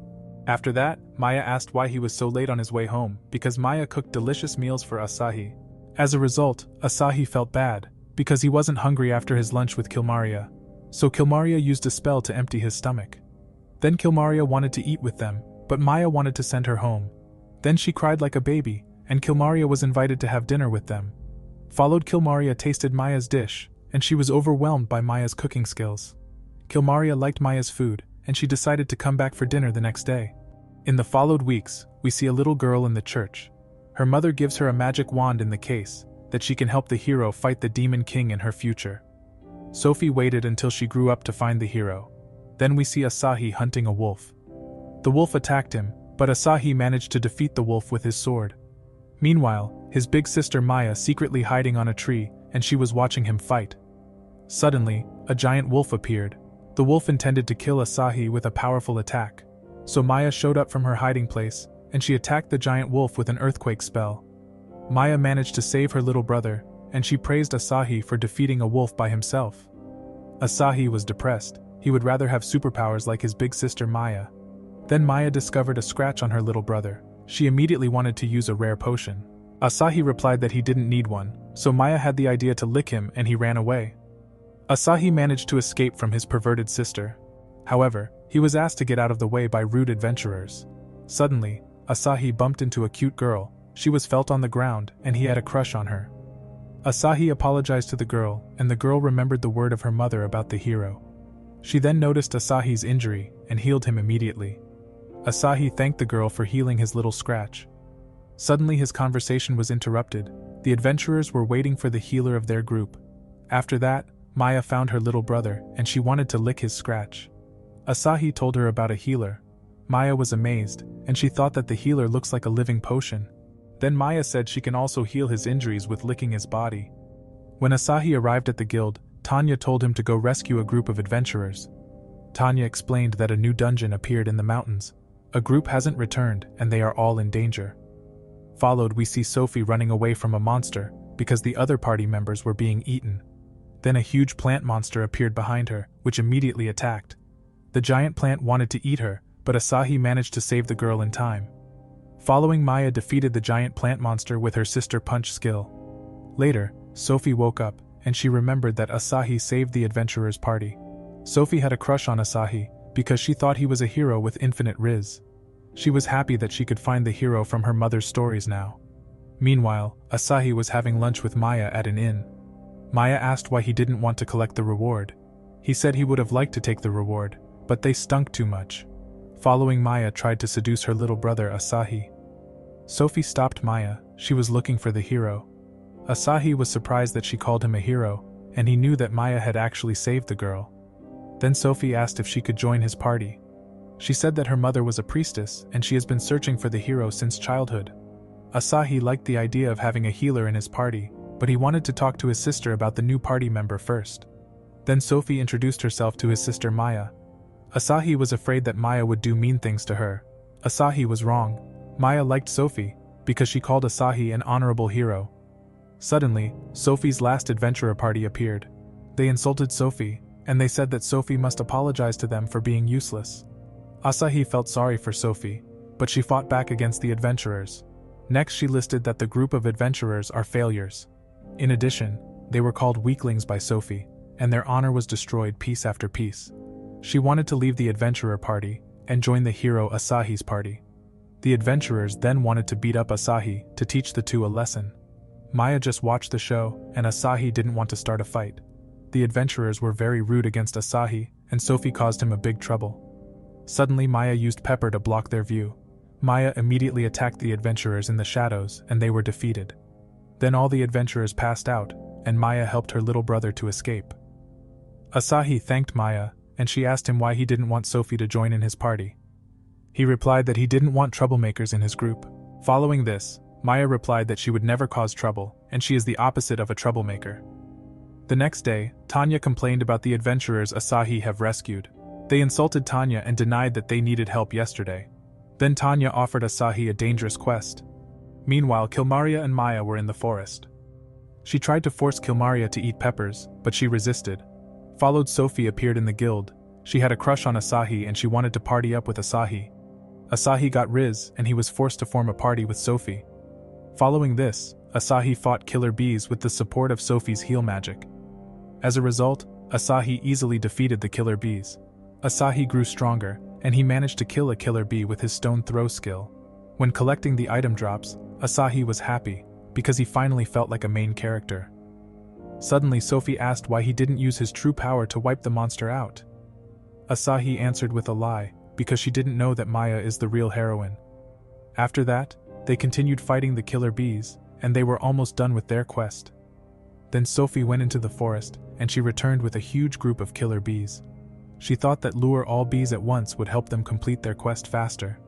After that, Maya asked why he was so late on his way home, because Maya cooked delicious meals for Asahi. As a result, Asahi felt bad, because he wasn't hungry after his lunch with Kilmaria. So Kilmaria used a spell to empty his stomach. Then Kilmaria wanted to eat with them, but Maya wanted to send her home. Then she cried like a baby, and Kilmaria was invited to have dinner with them. Followed, Kilmaria tasted Maya's dish, and she was overwhelmed by Maya's cooking skills. Kilmaria liked Maya's food, and she decided to come back for dinner the next day. In the followed weeks, we see a little girl in the church. Her mother gives her a magic wand in the case, that she can help the hero fight the demon king in her future. Sophie waited until she grew up to find the hero. Then we see Asahi hunting a wolf. The wolf attacked him, but Asahi managed to defeat the wolf with his sword. Meanwhile, his big sister Maya secretly hiding on a tree, and she was watching him fight. Suddenly, a giant wolf appeared. The wolf intended to kill Asahi with a powerful attack. So Maya showed up from her hiding place, and she attacked the giant wolf with an earthquake spell. Maya managed to save her little brother, and she praised Asahi for defeating a wolf by himself. Asahi was depressed. He would rather have superpowers like his big sister Maya. Then Maya discovered a scratch on her little brother. She immediately wanted to use a rare potion. Asahi replied that he didn't need one, so Maya had the idea to lick him and he ran away. Asahi managed to escape from his perverted sister. However, he was asked to get out of the way by rude adventurers. Suddenly, Asahi bumped into a cute girl. She was felt on the ground, and he had a crush on her. Asahi apologized to the girl, and the girl remembered the word of her mother about the hero. She then noticed Asahi's injury, and healed him immediately. Asahi thanked the girl for healing his little scratch. Suddenly his conversation was interrupted. The adventurers were waiting for the healer of their group. After that, Maya found her little brother, and she wanted to lick his scratch. Asahi told her about a healer. Maya was amazed, and she thought that the healer looks like a living potion. Then Maya said she can also heal his injuries with licking his body. When Asahi arrived at the guild, Tanya told him to go rescue a group of adventurers. Tanya explained that a new dungeon appeared in the mountains. A group hasn't returned, and they are all in danger. Followed, we see Sophie running away from a monster, because the other party members were being eaten. Then a huge plant monster appeared behind her, which immediately attacked. The giant plant wanted to eat her, but Asahi managed to save the girl in time. Following, Maya defeated the giant plant monster with her sister punch skill. Later, Sophie woke up, and she remembered that Asahi saved the adventurers' party. Sophie had a crush on Asahi, because she thought he was a hero with infinite riz. She was happy that she could find the hero from her mother's stories now. Meanwhile, Asahi was having lunch with Maya at an inn. Maya asked why he didn't want to collect the reward. He said he would have liked to take the reward, but they stunk too much. Following, Maya tried to seduce her little brother Asahi. Sophie stopped Maya, She was looking for the hero. Asahi was surprised that she called him a hero, and he knew that Maya had actually saved the girl. Then Sophie asked if she could join his party. She said that her mother was a priestess and she has been searching for the hero since childhood. Asahi liked the idea of having a healer in his party, but he wanted to talk to his sister about the new party member first. Then Sophie introduced herself to his sister Maya. Asahi was afraid that Maya would do mean things to her. Asahi was wrong. Maya liked Sophie because she called Asahi an honorable hero. Suddenly, Sophie's last adventurer party appeared. They insulted Sophie, and they said that Sophie must apologize to them for being useless. Asahi felt sorry for Sophie, but she fought back against the adventurers. Next, she listed that the group of adventurers are failures. In addition, they were called weaklings by Sophie, and their honor was destroyed piece after piece. She wanted to leave the adventurer party and join the hero Asahi's party. The adventurers then wanted to beat up Asahi to teach the two a lesson. Maya just watched the show, and Asahi didn't want to start a fight. The adventurers were very rude against Asahi, and Sophie caused him a big trouble. Suddenly, Maya used pepper to block their view. Maya immediately attacked the adventurers in the shadows, and they were defeated. Then all the adventurers passed out, and Maya helped her little brother to escape. Asahi thanked Maya, and she asked him why he didn't want Sophie to join in his party. He replied that he didn't want troublemakers in his group. Following this, Maya replied that she would never cause trouble, and she is the opposite of a troublemaker. The next day, Tanya complained about the adventurers Asahi have rescued. They insulted Tanya and denied that they needed help yesterday. Then Tanya offered Asahi a dangerous quest. Meanwhile, Kilmaria and Maya were in the forest. She tried to force Kilmaria to eat peppers, but she resisted. Followed, Sophie appeared in the guild. She had a crush on Asahi and she wanted to party up with Asahi. Asahi got Riz and he was forced to form a party with Sophie. Following this, Asahi fought killer bees with the support of Sophie's heal magic. As a result, Asahi easily defeated the killer bees. Asahi grew stronger, and he managed to kill a killer bee with his stone throw skill. When collecting the item drops, Asahi was happy, because he finally felt like a main character. Suddenly, Sophie asked why he didn't use his true power to wipe the monster out. Asahi answered with a lie, because she didn't know that Maya is the real heroine. After that, they continued fighting the killer bees, and they were almost done with their quest. Then Sophie went into the forest, and she returned with a huge group of killer bees. She thought that lure all bees at once would help them complete their quest faster.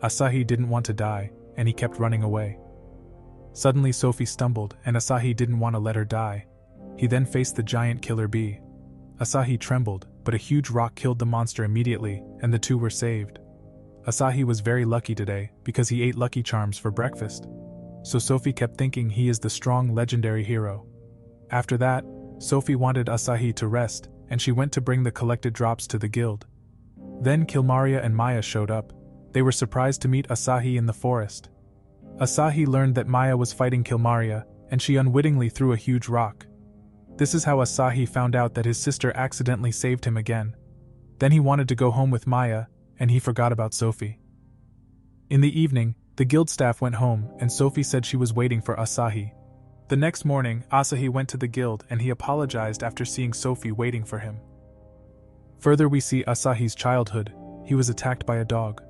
Asahi didn't want to die, and he kept running away. Suddenly Sophie stumbled, and Asahi didn't want to let her die. He then faced the giant killer bee. Asahi trembled, but a huge rock killed the monster immediately, and the two were saved. Asahi was very lucky today, because he ate Lucky Charms for breakfast. So Sophie kept thinking he is the strong legendary hero. After that, Sophie wanted Asahi to rest, and she went to bring the collected drops to the guild. Then Kilmaria and Maya showed up. They were surprised to meet Asahi in the forest. Asahi learned that Maya was fighting Kilmaria, and she unwittingly threw a huge rock. This is how Asahi found out that his sister accidentally saved him again. Then he wanted to go home with Maya, and he forgot about Sophie. In the evening, the guild staff went home, and Sophie said she was waiting for Asahi. The next morning, Asahi went to the guild and he apologized after seeing Sophie waiting for him. Further, we see Asahi's childhood. He was attacked by a dog.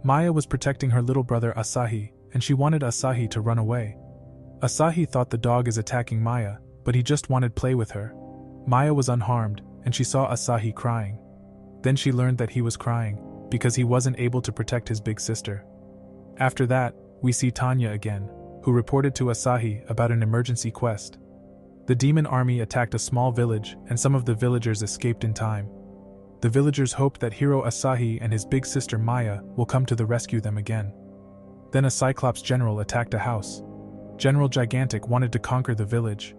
Maya was protecting her little brother Asahi, and she wanted Asahi to run away. Asahi thought the dog is attacking Maya, but he just wanted play with her. Maya was unharmed, and she saw Asahi crying. Then she learned that he was crying because he wasn't able to protect his big sister. After that, we see Tanya again, who reported to Asahi about an emergency quest. The demon army attacked a small village, and some of the villagers escaped in time. The villagers hoped that hero Asahi and his big sister Maya will come to the rescue them again. Then a Cyclops general attacked a house. General Gigantic wanted to conquer the village.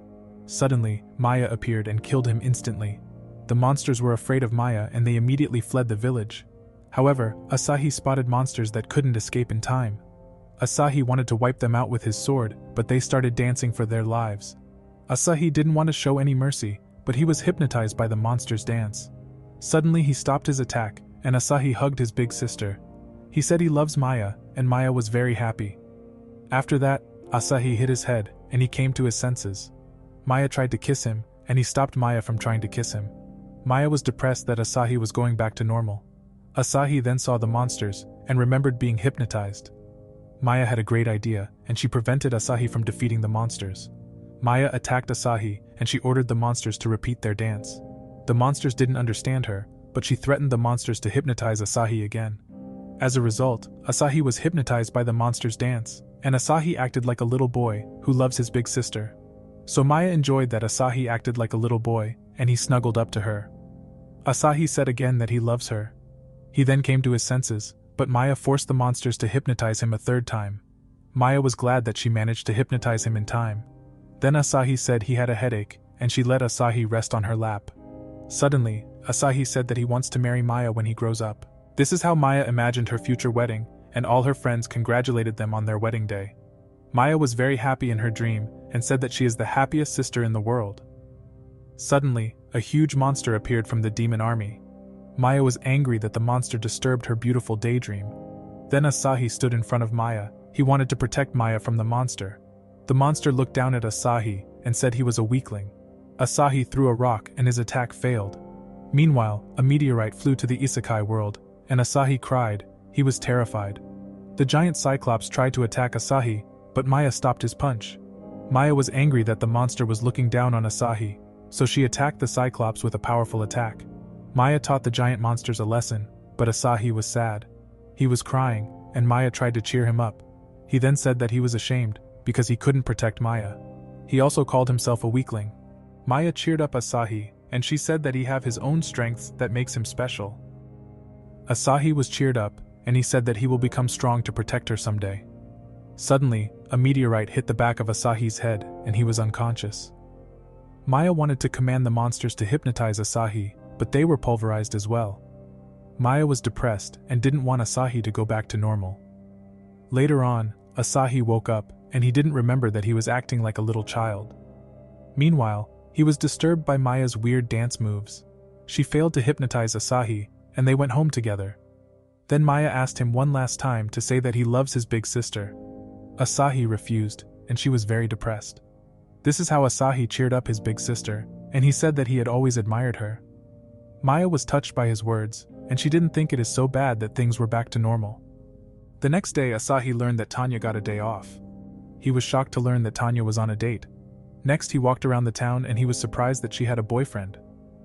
Suddenly, Maya appeared and killed him instantly. The monsters were afraid of Maya and they immediately fled the village. However, Asahi spotted monsters that couldn't escape in time. Asahi wanted to wipe them out with his sword, but they started dancing for their lives. Asahi didn't want to show any mercy, but he was hypnotized by the monsters' dance. Suddenly he stopped his attack, and Asahi hugged his big sister. He said he loves Maya, and Maya was very happy. After that, Asahi hit his head, and he came to his senses. Maya tried to kiss him, and he stopped Maya from trying to kiss him. Maya was depressed that Asahi was going back to normal. Asahi then saw the monsters, and remembered being hypnotized. Maya had a great idea, and she prevented Asahi from defeating the monsters. Maya attacked Asahi, and she ordered the monsters to repeat their dance. The monsters didn't understand her, but she threatened the monsters to hypnotize Asahi again. As a result, Asahi was hypnotized by the monsters' dance, and Asahi acted like a little boy who loves his big sister. So Maya enjoyed that Asahi acted like a little boy, and he snuggled up to her. Asahi said again that he loves her. He then came to his senses, but Maya forced the monsters to hypnotize him a third time. Maya was glad that she managed to hypnotize him in time. Then Asahi said he had a headache, and she let Asahi rest on her lap. Suddenly, Asahi said that he wants to marry Maya when he grows up. This is how Maya imagined her future wedding, and all her friends congratulated them on their wedding day. Maya was very happy in her dream, and said that she is the happiest sister in the world. Suddenly, a huge monster appeared from the demon army. Maya was angry that the monster disturbed her beautiful daydream. Then Asahi stood in front of Maya. He wanted to protect Maya from the monster. The monster looked down at Asahi and said he was a weakling. Asahi threw a rock and his attack failed. Meanwhile, a meteorite flew to the isekai world, and Asahi cried. He was terrified. The giant Cyclops tried to attack Asahi, but Maya stopped his punch. Maya was angry that the monster was looking down on Asahi, so she attacked the Cyclops with a powerful attack. Maya taught the giant monsters a lesson, but Asahi was sad. He was crying, and Maya tried to cheer him up. He then said that he was ashamed, because he couldn't protect Maya. He also called himself a weakling. Maya cheered up Asahi, and she said that he have his own strengths that makes him special. Asahi was cheered up, and he said that he will become strong to protect her someday. Suddenly, a meteorite hit the back of Asahi's head, and he was unconscious. Maya wanted to command the monsters to hypnotize Asahi, but they were pulverized as well. Maya was depressed and didn't want Asahi to go back to normal. Later on, Asahi woke up, and he didn't remember that he was acting like a little child. Meanwhile, he was disturbed by Maya's weird dance moves. She failed to hypnotize Asahi, and they went home together. Then Maya asked him one last time to say that he loves his big sister. Asahi refused, and she was very depressed. This is how Asahi cheered up his big sister, and he said that he had always admired her. Maya was touched by his words, and she didn't think it is so bad that things were back to normal. The next day, Asahi learned that Tanya got a day off. He was shocked to learn that Tanya was on a date. Next, he walked around the town and he was surprised that she had a boyfriend.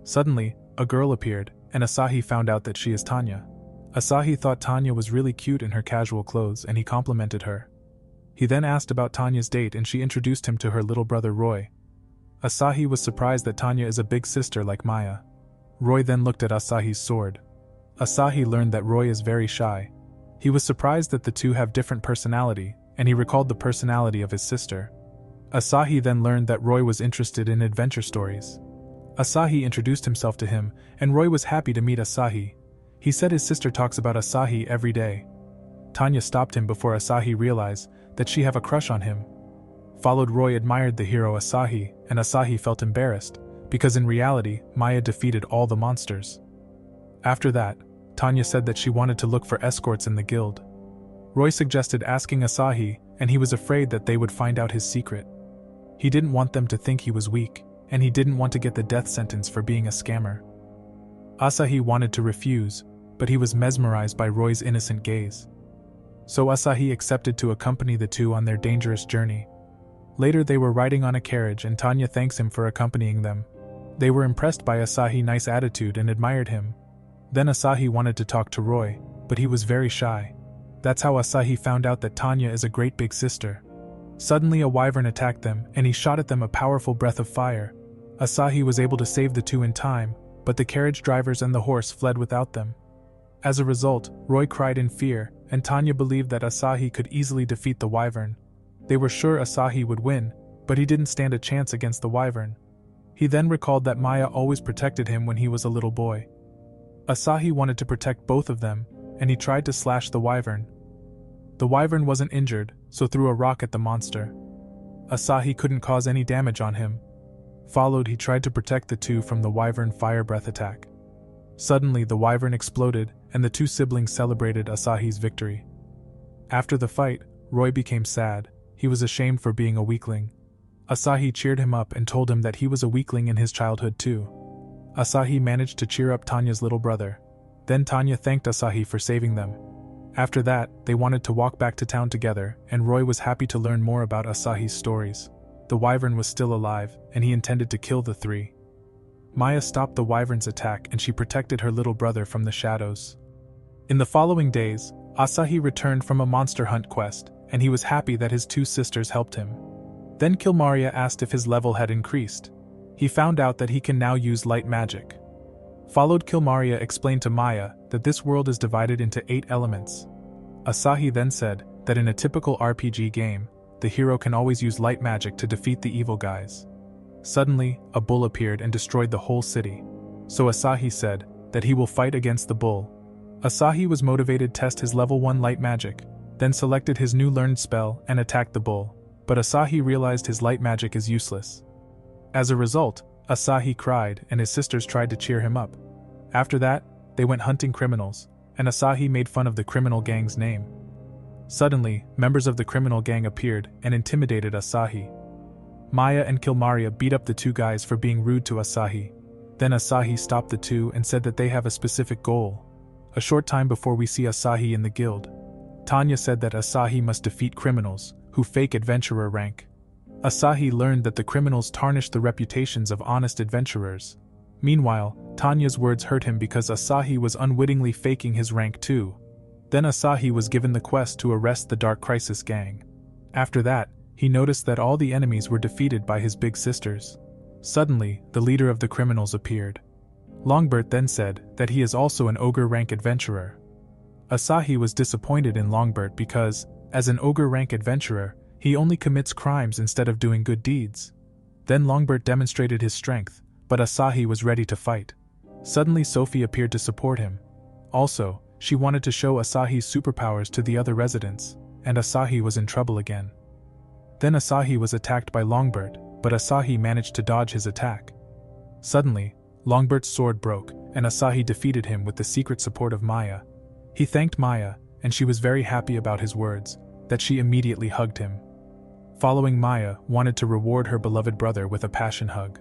Suddenly, a girl appeared, and Asahi found out that she is Tanya. Asahi thought Tanya was really cute in her casual clothes and he complimented her. He then asked about Tanya's date and she introduced him to her little brother Roy. Asahi was surprised that Tanya is a big sister like Maya. Roy then looked at Asahi's sword. Asahi learned that Roy is very shy. He was surprised that the two have different personality, and he recalled the personality of his sister. Asahi then learned that Roy was interested in adventure stories. Asahi introduced himself to him, and Roy was happy to meet Asahi. He said his sister talks about Asahi every day. Tanya stopped him before Asahi realized that she have a crush on him. Followed Roy admired the hero Asahi, and Asahi felt embarrassed, because in reality, Maya defeated all the monsters. After that, Tanya said that she wanted to look for escorts in the guild. Roy suggested asking Asahi, and he was afraid that they would find out his secret. He didn't want them to think he was weak, and he didn't want to get the death sentence for being a scammer. Asahi wanted to refuse, but he was mesmerized by Roy's innocent gaze. So Asahi accepted to accompany the two on their dangerous journey. Later they were riding on a carriage and Tanya thanks him for accompanying them. They were impressed by Asahi's nice attitude and admired him. Then Asahi wanted to talk to Roy, but he was very shy. That's how Asahi found out that Tanya is a great big sister. Suddenly a wyvern attacked them, and he shot at them a powerful breath of fire. Asahi was able to save the two in time, but the carriage drivers and the horse fled without them. As a result, Roy cried in fear, and Tanya believed that Asahi could easily defeat the wyvern. They were sure Asahi would win, but he didn't stand a chance against the wyvern. He then recalled that Maya always protected him when he was a little boy. Asahi wanted to protect both of them, and he tried to slash the wyvern. The wyvern wasn't injured, so threw a rock at the monster. Asahi couldn't cause any damage on him. Followed, he tried to protect the two from the wyvern fire breath attack. Suddenly, the wyvern exploded, and the two siblings celebrated Asahi's victory. After the fight, Roy became sad. He was ashamed for being a weakling. Asahi cheered him up and told him that he was a weakling in his childhood too. Asahi managed to cheer up Tanya's little brother. Then Tanya thanked Asahi for saving them. After that, they wanted to walk back to town together, and Roy was happy to learn more about Asahi's stories. The wyvern was still alive, and he intended to kill the three. Maya stopped the wyvern's attack and she protected her little brother from the shadows. In the following days, Asahi returned from a monster hunt quest, and he was happy that his two sisters helped him. Then Kilmaria asked if his level had increased. He found out that he can now use light magic. Followed Kilmaria explained to Maya that this world is divided into 8 elements. Asahi then said that in a typical RPG game, the hero can always use light magic to defeat the evil guys. Suddenly, a bull appeared and destroyed the whole city. So Asahi said that he will fight against the bull. Asahi was motivated to test his level 1 light magic, then selected his new learned spell and attacked the bull, but Asahi realized his light magic is useless. As a result, Asahi cried and his sisters tried to cheer him up. After that, they went hunting criminals, and Asahi made fun of the criminal gang's name. Suddenly, members of the criminal gang appeared and intimidated Asahi. Maya and Kilmaria beat up the 2 guys for being rude to Asahi. Then Asahi stopped the 2 and said that they have a specific goal. A short time before we see Asahi in the guild, Tanya said that Asahi must defeat criminals who fake adventurer rank. Asahi learned that the criminals tarnish the reputations of honest adventurers. Meanwhile, Tanya's words hurt him because Asahi was unwittingly faking his rank too. Then Asahi was given the quest to arrest the Dark Crisis gang. After that, he noticed that all the enemies were defeated by his big sisters. Suddenly, the leader of the criminals appeared. Longbert then said that he is also an ogre rank adventurer. Asahi was disappointed in Longbert because, as an ogre rank adventurer, he only commits crimes instead of doing good deeds. Then Longbert demonstrated his strength, but Asahi was ready to fight. Suddenly Sophie appeared to support him. Also, she wanted to show Asahi's superpowers to the other residents, and Asahi was in trouble again. Then Asahi was attacked by Longbert, but Asahi managed to dodge his attack. Suddenly, Longbert's sword broke, and Asahi defeated him with the secret support of Maya. He thanked Maya, and she was very happy about his words, that she immediately hugged him. Following, Maya wanted to reward her beloved brother with a passion hug.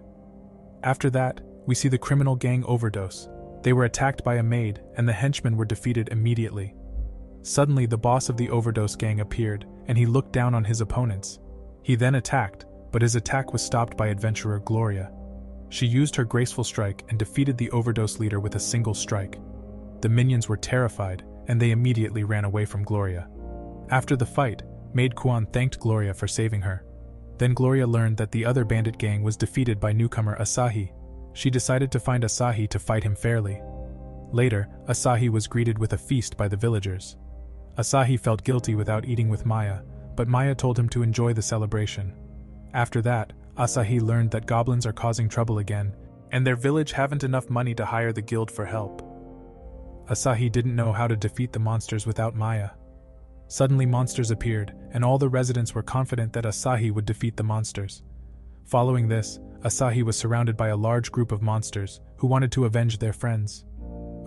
After that, we see the criminal gang overdose. They were attacked by a maid, and the henchmen were defeated immediately. Suddenly the boss of the overdose gang appeared, and he looked down on his opponents. He then attacked, but his attack was stopped by adventurer Gloria. She used her graceful strike and defeated the overdose leader with a single strike. The minions were terrified, and they immediately ran away from Gloria. After the fight, Maid Kuan thanked Gloria for saving her. Then Gloria learned that the other bandit gang was defeated by newcomer Asahi. She decided to find Asahi to fight him fairly. Later, Asahi was greeted with a feast by the villagers. Asahi felt guilty without eating with Maya, but Maya told him to enjoy the celebration. After that, Asahi learned that goblins are causing trouble again, and their village haven't enough money to hire the guild for help. Asahi didn't know how to defeat the monsters without Maya. Suddenly monsters appeared, and all the residents were confident that Asahi would defeat the monsters. Following this, Asahi was surrounded by a large group of monsters who wanted to avenge their friends.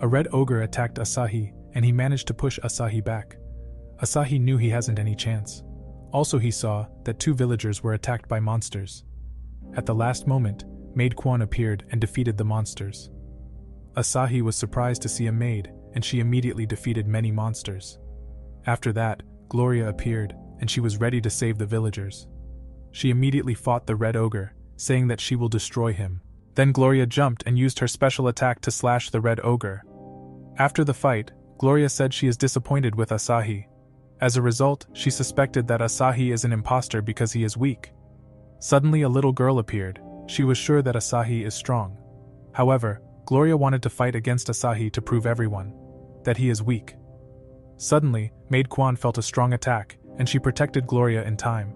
A red ogre attacked Asahi, and he managed to push Asahi back. Asahi knew he hasn't any chance. Also, he saw that 2 villagers were attacked by monsters. At the last moment, Maid Kuan appeared and defeated the monsters. Asahi was surprised to see a maid, and she immediately defeated many monsters. After that, Gloria appeared, and she was ready to save the villagers. She immediately fought the red ogre, saying that she will destroy him. Then Gloria jumped and used her special attack to slash the red ogre. After the fight, Gloria said she is disappointed with Asahi. As a result, she suspected that Asahi is an imposter because he is weak. Suddenly a little girl appeared. She was sure that Asahi is strong. However, Gloria wanted to fight against Asahi to prove everyone that he is weak. Suddenly, Maid Kuan felt a strong attack, and she protected Gloria in time.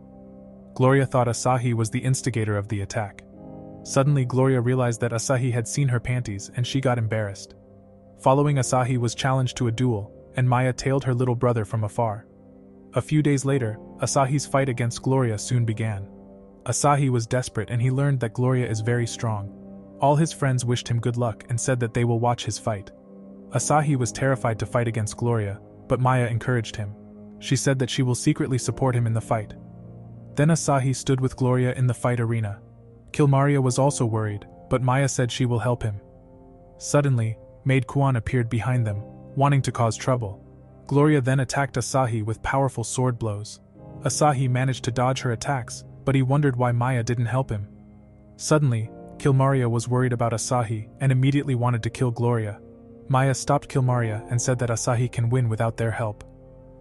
Gloria thought Asahi was the instigator of the attack. Suddenly Gloria realized that Asahi had seen her panties and she got embarrassed. Following, Asahi was challenged to a duel, and Maya tailed her little brother from afar. A few days later, Asahi's fight against Gloria soon began. Asahi was desperate and he learned that Gloria is very strong. All his friends wished him good luck and said that they will watch his fight. Asahi was terrified to fight against Gloria, but Maya encouraged him. She said that she will secretly support him in the fight. Then Asahi stood with Gloria in the fight arena. Kilmaria was also worried, but Maya said she will help him. Suddenly, Maid Kuan appeared behind them, wanting to cause trouble. Gloria then attacked Asahi with powerful sword blows. Asahi managed to dodge her attacks, but he wondered why Maya didn't help him. Suddenly, Kilmaria was worried about Asahi and immediately wanted to kill Gloria. Maya stopped Kilmaria and said that Asahi can win without their help.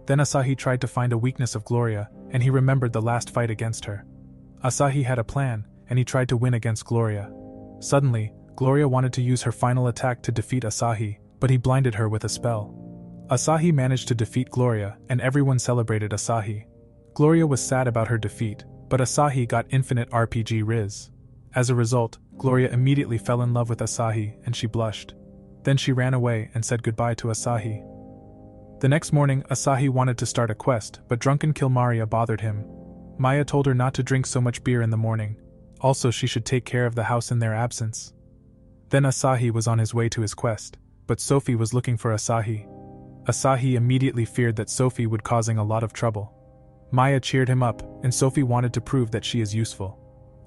Then Asahi tried to find a weakness of Gloria, and he remembered the last fight against her. Asahi had a plan, and he tried to win against Gloria. Suddenly, Gloria wanted to use her final attack to defeat Asahi, but he blinded her with a spell. Asahi managed to defeat Gloria, and everyone celebrated Asahi. Gloria was sad about her defeat, but Asahi got infinite RPG Riz. As a result, Gloria immediately fell in love with Asahi and she blushed. Then she ran away and said goodbye to Asahi. The next morning, Asahi wanted to start a quest, but drunken Kilmaria bothered him. Maya told her not to drink so much beer in the morning. Also, she should take care of the house in their absence. Then Asahi was on his way to his quest, but Sophie was looking for Asahi. Asahi immediately feared that Sophie would causing a lot of trouble. Maya cheered him up, and Sophie wanted to prove that she is useful.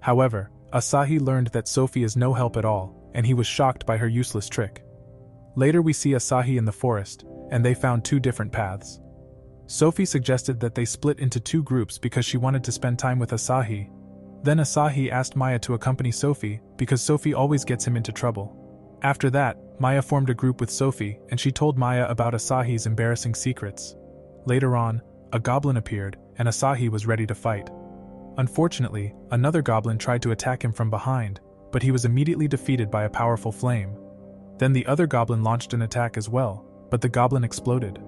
However, Asahi learned that Sophie is no help at all, and he was shocked by her useless trick. Later we see Asahi in the forest, and they found two different paths. Sophie suggested that they split into two groups because she wanted to spend time with Asahi. Then Asahi asked Maya to accompany Sophie, because Sophie always gets him into trouble. After that, Maya formed a group with Sophie, and she told Maya about Asahi's embarrassing secrets. Later on, a goblin appeared, and Asahi was ready to fight. Unfortunately, another goblin tried to attack him from behind, but he was immediately defeated by a powerful flame. Then the other goblin launched an attack as well, but the goblin exploded.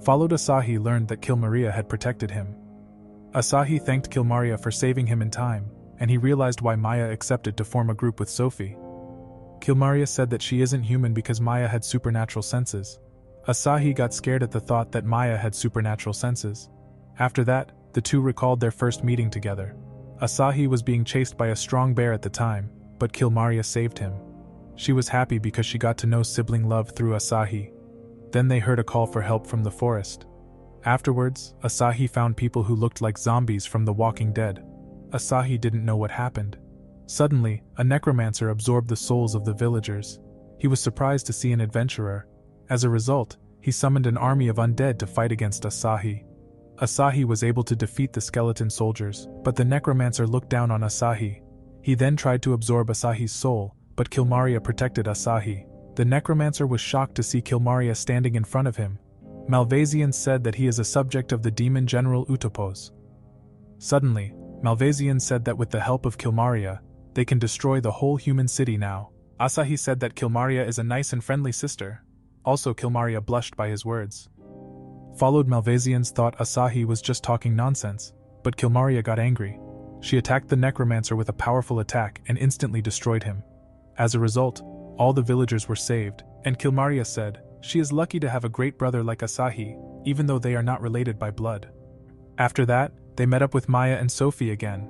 Followed Asahi learned that Kilmaria had protected him. Asahi thanked Kilmaria for saving him in time, and he realized why Maya accepted to form a group with Sophie. Kilmaria said that she isn't human because Maya had supernatural senses. Asahi got scared at the thought that Maya had supernatural senses. After that, the two recalled their first meeting together. Asahi was being chased by a strong bear at the time, but Kilmaria saved him. She was happy because she got to know sibling love through Asahi. Then they heard a call for help from the forest. Afterwards, Asahi found people who looked like zombies from The Walking Dead. Asahi didn't know what happened. Suddenly, a necromancer absorbed the souls of the villagers. He was surprised to see an adventurer. As a result, he summoned an army of undead to fight against Asahi. Asahi was able to defeat the skeleton soldiers, but the necromancer looked down on Asahi. He then tried to absorb Asahi's soul, but Kilmaria protected Asahi. The necromancer was shocked to see Kilmaria standing in front of him. Malvasian said that he is a subject of the demon general Utopos. Suddenly, Malvasian said that with the help of Kilmaria, they can destroy the whole human city now. Asahi said that Kilmaria is a nice and friendly sister. Also, Kilmaria blushed by his words. Followed Malvasians thought Asahi was just talking nonsense, but Kilmaria got angry. She attacked the necromancer with a powerful attack and instantly destroyed him. As a result, all the villagers were saved, and Kilmaria said, she is lucky to have a great brother like Asahi, even though they are not related by blood. After that, they met up with Maya and Sophie again.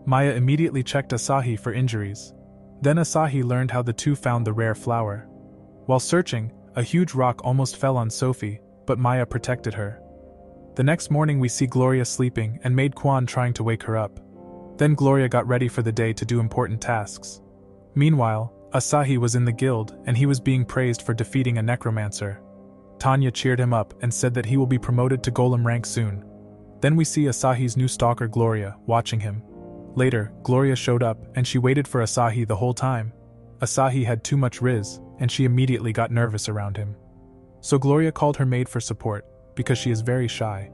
Maya immediately checked Asahi for injuries. Then Asahi learned how the two found the rare flower. While searching, a huge rock almost fell on Sophie, but Maya protected her. The next morning we see Gloria sleeping and Maid Kwan trying to wake her up. Then Gloria got ready for the day to do important tasks. Meanwhile, Asahi was in the guild and he was being praised for defeating a necromancer. Tanya cheered him up and said that he will be promoted to golem rank soon. Then we see Asahi's new stalker Gloria watching him. Later, Gloria showed up and she waited for Asahi the whole time. Asahi had too much riz, and she immediately got nervous around him. So Gloria called her maid for support, because she is very shy.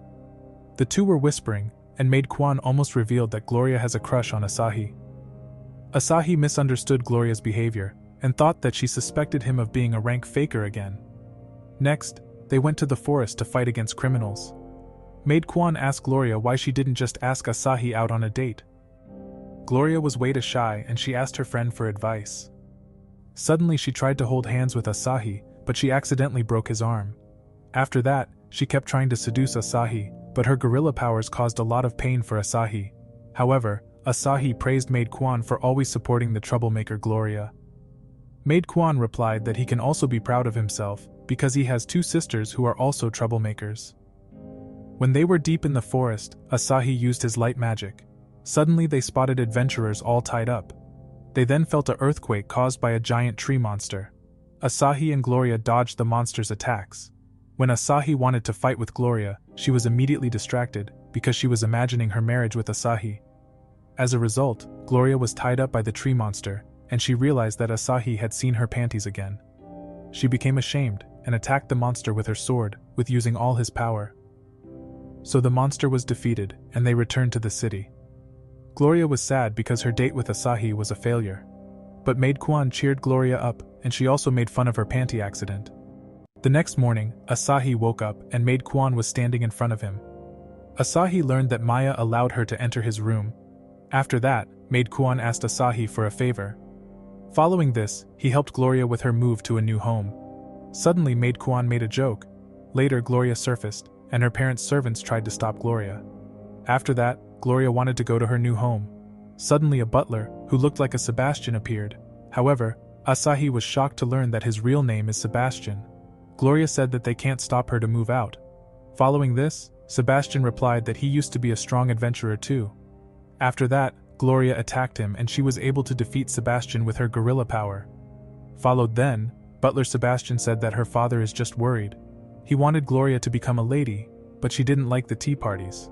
The two were whispering, and Maid Kwan almost revealed that Gloria has a crush on Asahi. Asahi misunderstood Gloria's behavior, and thought that she suspected him of being a rank faker again. Next, they went to the forest to fight against criminals. Maid Kwan asked Gloria why she didn't just ask Asahi out on a date. Gloria was way too shy and she asked her friend for advice. Suddenly she tried to hold hands with Asahi, but she accidentally broke his arm. After that, she kept trying to seduce Asahi, but her gorilla powers caused a lot of pain for Asahi. However, Asahi praised Maid Kwan for always supporting the troublemaker Gloria. Maid Kwan replied that he can also be proud of himself, because he has two sisters who are also troublemakers. When they were deep in the forest, Asahi used his light magic. Suddenly they spotted adventurers all tied up. They then felt an earthquake caused by a giant tree monster. Asahi and Gloria dodged the monster's attacks. When Asahi wanted to fight with Gloria, she was immediately distracted because she was imagining her marriage with Asahi. As a result, Gloria was tied up by the tree monster, and she realized that Asahi had seen her panties again. She became ashamed and attacked the monster with her sword, with using all his power. So the monster was defeated, and they returned to the city. Gloria was sad because her date with Asahi was a failure. But Maid Kwan cheered Gloria up, and she also made fun of her panty accident. The next morning, Asahi woke up and Maid Kwan was standing in front of him. Asahi learned that Maya allowed her to enter his room. After that, Maid Kwan asked Asahi for a favor. Following this, he helped Gloria with her move to a new home. Suddenly Maid Kwan made a joke. Later Gloria surfaced, and her parents' servants tried to stop Gloria. After that, Gloria wanted to go to her new home. Suddenly a butler, who looked like a Sebastian, appeared. However, Asahi was shocked to learn that his real name is Sebastian. Gloria said that they can't stop her to move out. Following this, Sebastian replied that he used to be a strong adventurer too. After that, Gloria attacked him and she was able to defeat Sebastian with her gorilla power. Followed then, Butler Sebastian said that her father is just worried. He wanted Gloria to become a lady, but she didn't like the tea parties.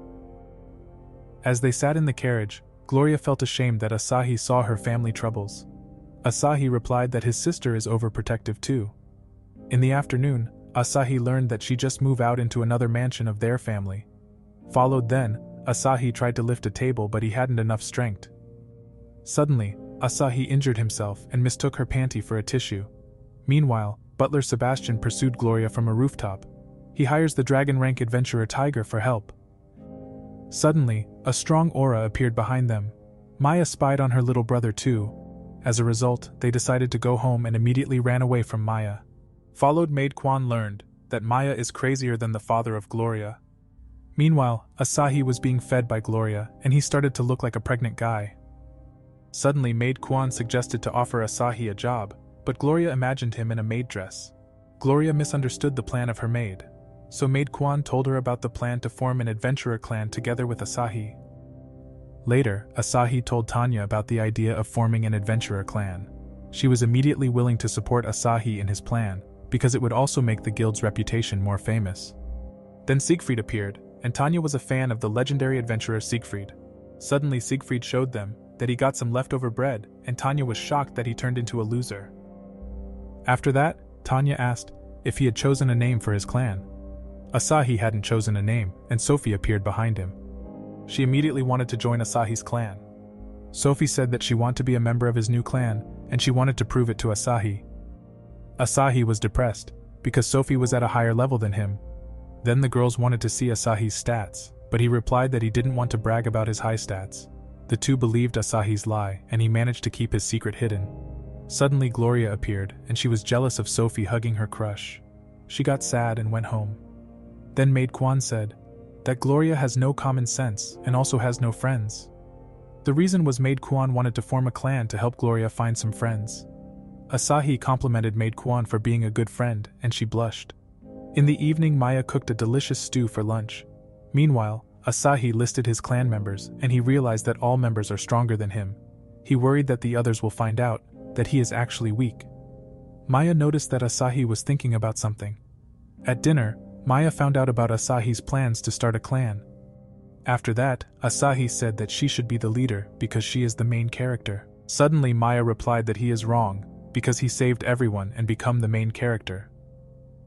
As they sat in the carriage, Gloria felt ashamed that Asahi saw her family troubles. Asahi replied that his sister is overprotective too. In the afternoon, Asahi learned that she just moved out into another mansion of their family. Followed then, Asahi tried to lift a table but he hadn't enough strength. Suddenly, Asahi injured himself and mistook her panty for a tissue. Meanwhile, Butler Sebastian pursued Gloria from a rooftop. He hires the dragon rank adventurer Tiger for help. Suddenly, a strong aura appeared behind them. Maya spied on her little brother too. As a result, they decided to go home and immediately ran away from Maya. Followed Maid Kwan learned that Maya is crazier than the father of Gloria. Meanwhile, Asahi was being fed by Gloria, and he started to look like a pregnant guy. Suddenly Maid Kwan suggested to offer Asahi a job, but Gloria imagined him in a maid dress. Gloria misunderstood the plan of her maid, so Maid Kwan told her about the plan to form an adventurer clan together with Asahi. Later, Asahi told Tanya about the idea of forming an adventurer clan. She was immediately willing to support Asahi in his plan, because it would also make the guild's reputation more famous. Then Siegfried appeared, and Tanya was a fan of the legendary adventurer Siegfried. Suddenly Siegfried showed them that he got some leftover bread, and Tanya was shocked that he turned into a loser. After that, Tanya asked if he had chosen a name for his clan. Asahi hadn't chosen a name, and Sophie appeared behind him. She immediately wanted to join Asahi's clan. Sophie said that she wanted to be a member of his new clan, and she wanted to prove it to Asahi. Asahi was depressed, because Sophie was at a higher level than him. Then the girls wanted to see Asahi's stats, but he replied that he didn't want to brag about his high stats. The two believed Asahi's lie, and he managed to keep his secret hidden. Suddenly Gloria appeared, and she was jealous of Sophie hugging her crush. She got sad and went home. Then Maid Kwan said that Gloria has no common sense and also has no friends. The reason was Maid Kwan wanted to form a clan to help Gloria find some friends. Asahi complimented Maid Kwan for being a good friend, and she blushed. In the evening Maya cooked a delicious stew for lunch. Meanwhile, Asahi listed his clan members, and he realized that all members are stronger than him. He worried that the others will find out that he is actually weak. Maya noticed that Asahi was thinking about something. At dinner, Maya found out about Asahi's plans to start a clan. After that, Asahi said that she should be the leader because she is the main character. Suddenly Maya replied that he is wrong, because he saved everyone and become the main character.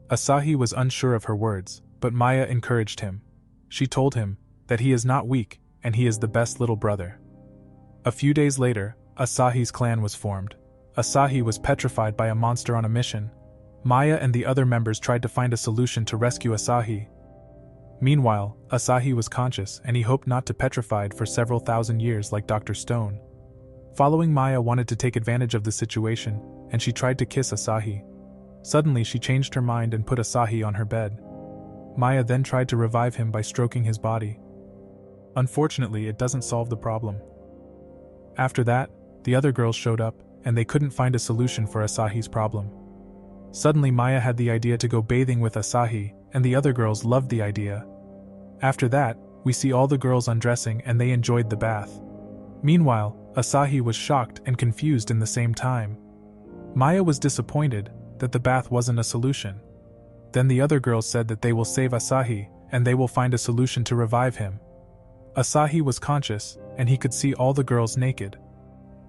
Asahi was unsure of her words, but Maya encouraged him. She told him that he is not weak and he is the best little brother. A few days later, Asahi's clan was formed. Asahi was petrified by a monster on a mission. Maya and the other members tried to find a solution to rescue Asahi. Meanwhile, Asahi was conscious and he hoped not to petrified for several thousand years like Dr. Stone. Following Maya wanted to take advantage of the situation, and she tried to kiss Asahi. Suddenly she changed her mind and put Asahi on her bed. Maya then tried to revive him by stroking his body. Unfortunately, it doesn't solve the problem. After that, the other girls showed up, and they couldn't find a solution for Asahi's problem. Suddenly Maya had the idea to go bathing with Asahi, and the other girls loved the idea. After that, we see all the girls undressing and they enjoyed the bath. Meanwhile, Asahi was shocked and confused in the same time. Maya was disappointed that the bath wasn't a solution. Then the other girls said that they will save Asahi, and they will find a solution to revive him. Asahi was conscious, and he could see all the girls naked.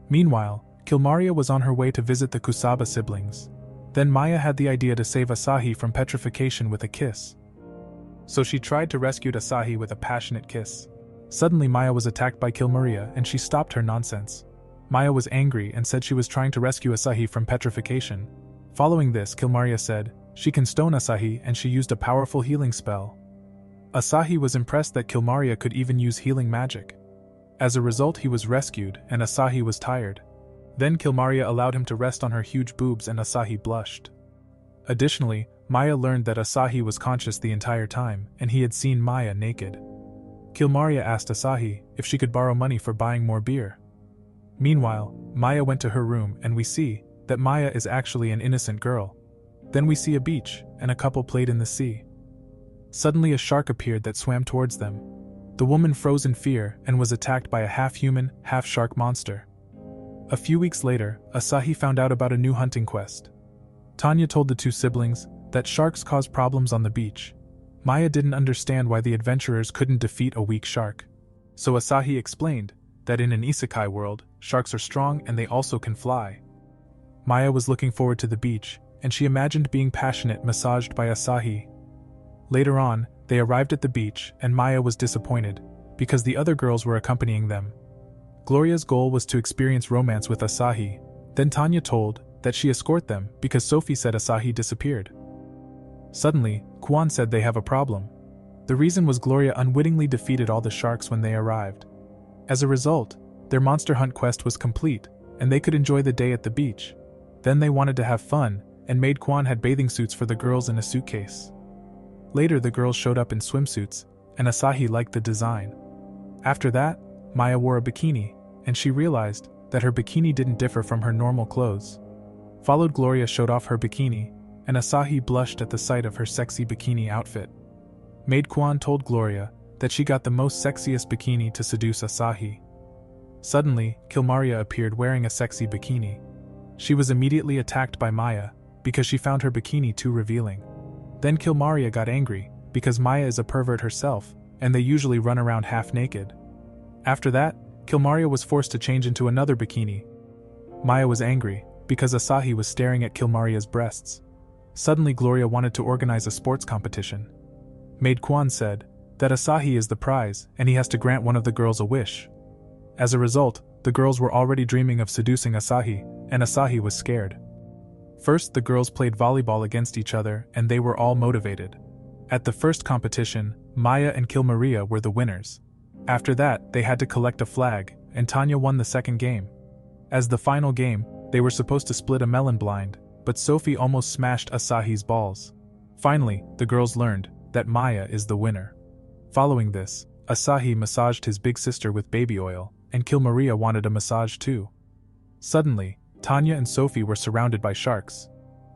Meanwhile, Kilmaria was on her way to visit the Kusaba siblings. Then Maya had the idea to save Asahi from petrification with a kiss. So she tried to rescue Asahi with a passionate kiss. Suddenly Maya was attacked by Kilmaria and she stopped her nonsense. Maya was angry and said she was trying to rescue Asahi from petrification. Following this, Kilmaria said she can stone Asahi and she used a powerful healing spell. Asahi was impressed that Kilmaria could even use healing magic. As a result, he was rescued and Asahi was tired. Then Kilmaria allowed him to rest on her huge boobs and Asahi blushed. Additionally, Maya learned that Asahi was conscious the entire time and he had seen Maya naked. Kilmaria asked Asahi if she could borrow money for buying more beer. Meanwhile, Maya went to her room and we see that Maya is actually an innocent girl. Then we see a beach and a couple played in the sea. Suddenly a shark appeared that swam towards them. The woman froze in fear and was attacked by a half-human, half-shark monster. A few weeks later, Asahi found out about a new hunting quest. Tanya told the two siblings that sharks cause problems on the beach. Maya didn't understand why the adventurers couldn't defeat a weak shark. So Asahi explained that in an isekai world, sharks are strong and they also can fly. Maya was looking forward to the beach, and she imagined being passionate massaged by Asahi. Later on, they arrived at the beach and Maya was disappointed, because the other girls were accompanying them. Gloria's goal was to experience romance with Asahi. Then Tanya told that she escort them because Sophie said Asahi disappeared. Suddenly, Kwan said they have a problem. The reason was Gloria unwittingly defeated all the sharks when they arrived. As a result, their monster hunt quest was complete, and they could enjoy the day at the beach. Then they wanted to have fun, and Maid Kwan had bathing suits for the girls in a suitcase. Later the girls showed up in swimsuits, and Asahi liked the design. After that, Maya wore a bikini, and she realized that her bikini didn't differ from her normal clothes. Followed Gloria showed off her bikini, and Asahi blushed at the sight of her sexy bikini outfit. Maid Kwan told Gloria that she got the most sexiest bikini to seduce Asahi. Suddenly, Kilmaria appeared wearing a sexy bikini. She was immediately attacked by Maya because she found her bikini too revealing. Then Kilmaria got angry because Maya is a pervert herself, and they usually run around half naked. After that, Kilmaria was forced to change into another bikini. Maya was angry because Asahi was staring at Kilmaria's breasts. Suddenly Gloria wanted to organize a sports competition. Maid Kwan said that Asahi is the prize and he has to grant one of the girls a wish. As a result, the girls were already dreaming of seducing Asahi, and Asahi was scared. First, the girls played volleyball against each other and they were all motivated. At the first competition, Maya and Kilmaria were the winners. After that, they had to collect a flag, and Tanya won the second game. As the final game, they were supposed to split a melon blind, but Sophie almost smashed Asahi's balls. Finally, the girls learned that Maya is the winner. Following this, Asahi massaged his big sister with baby oil, and Kilmaria wanted a massage too. Suddenly, Tanya and Sophie were surrounded by sharks.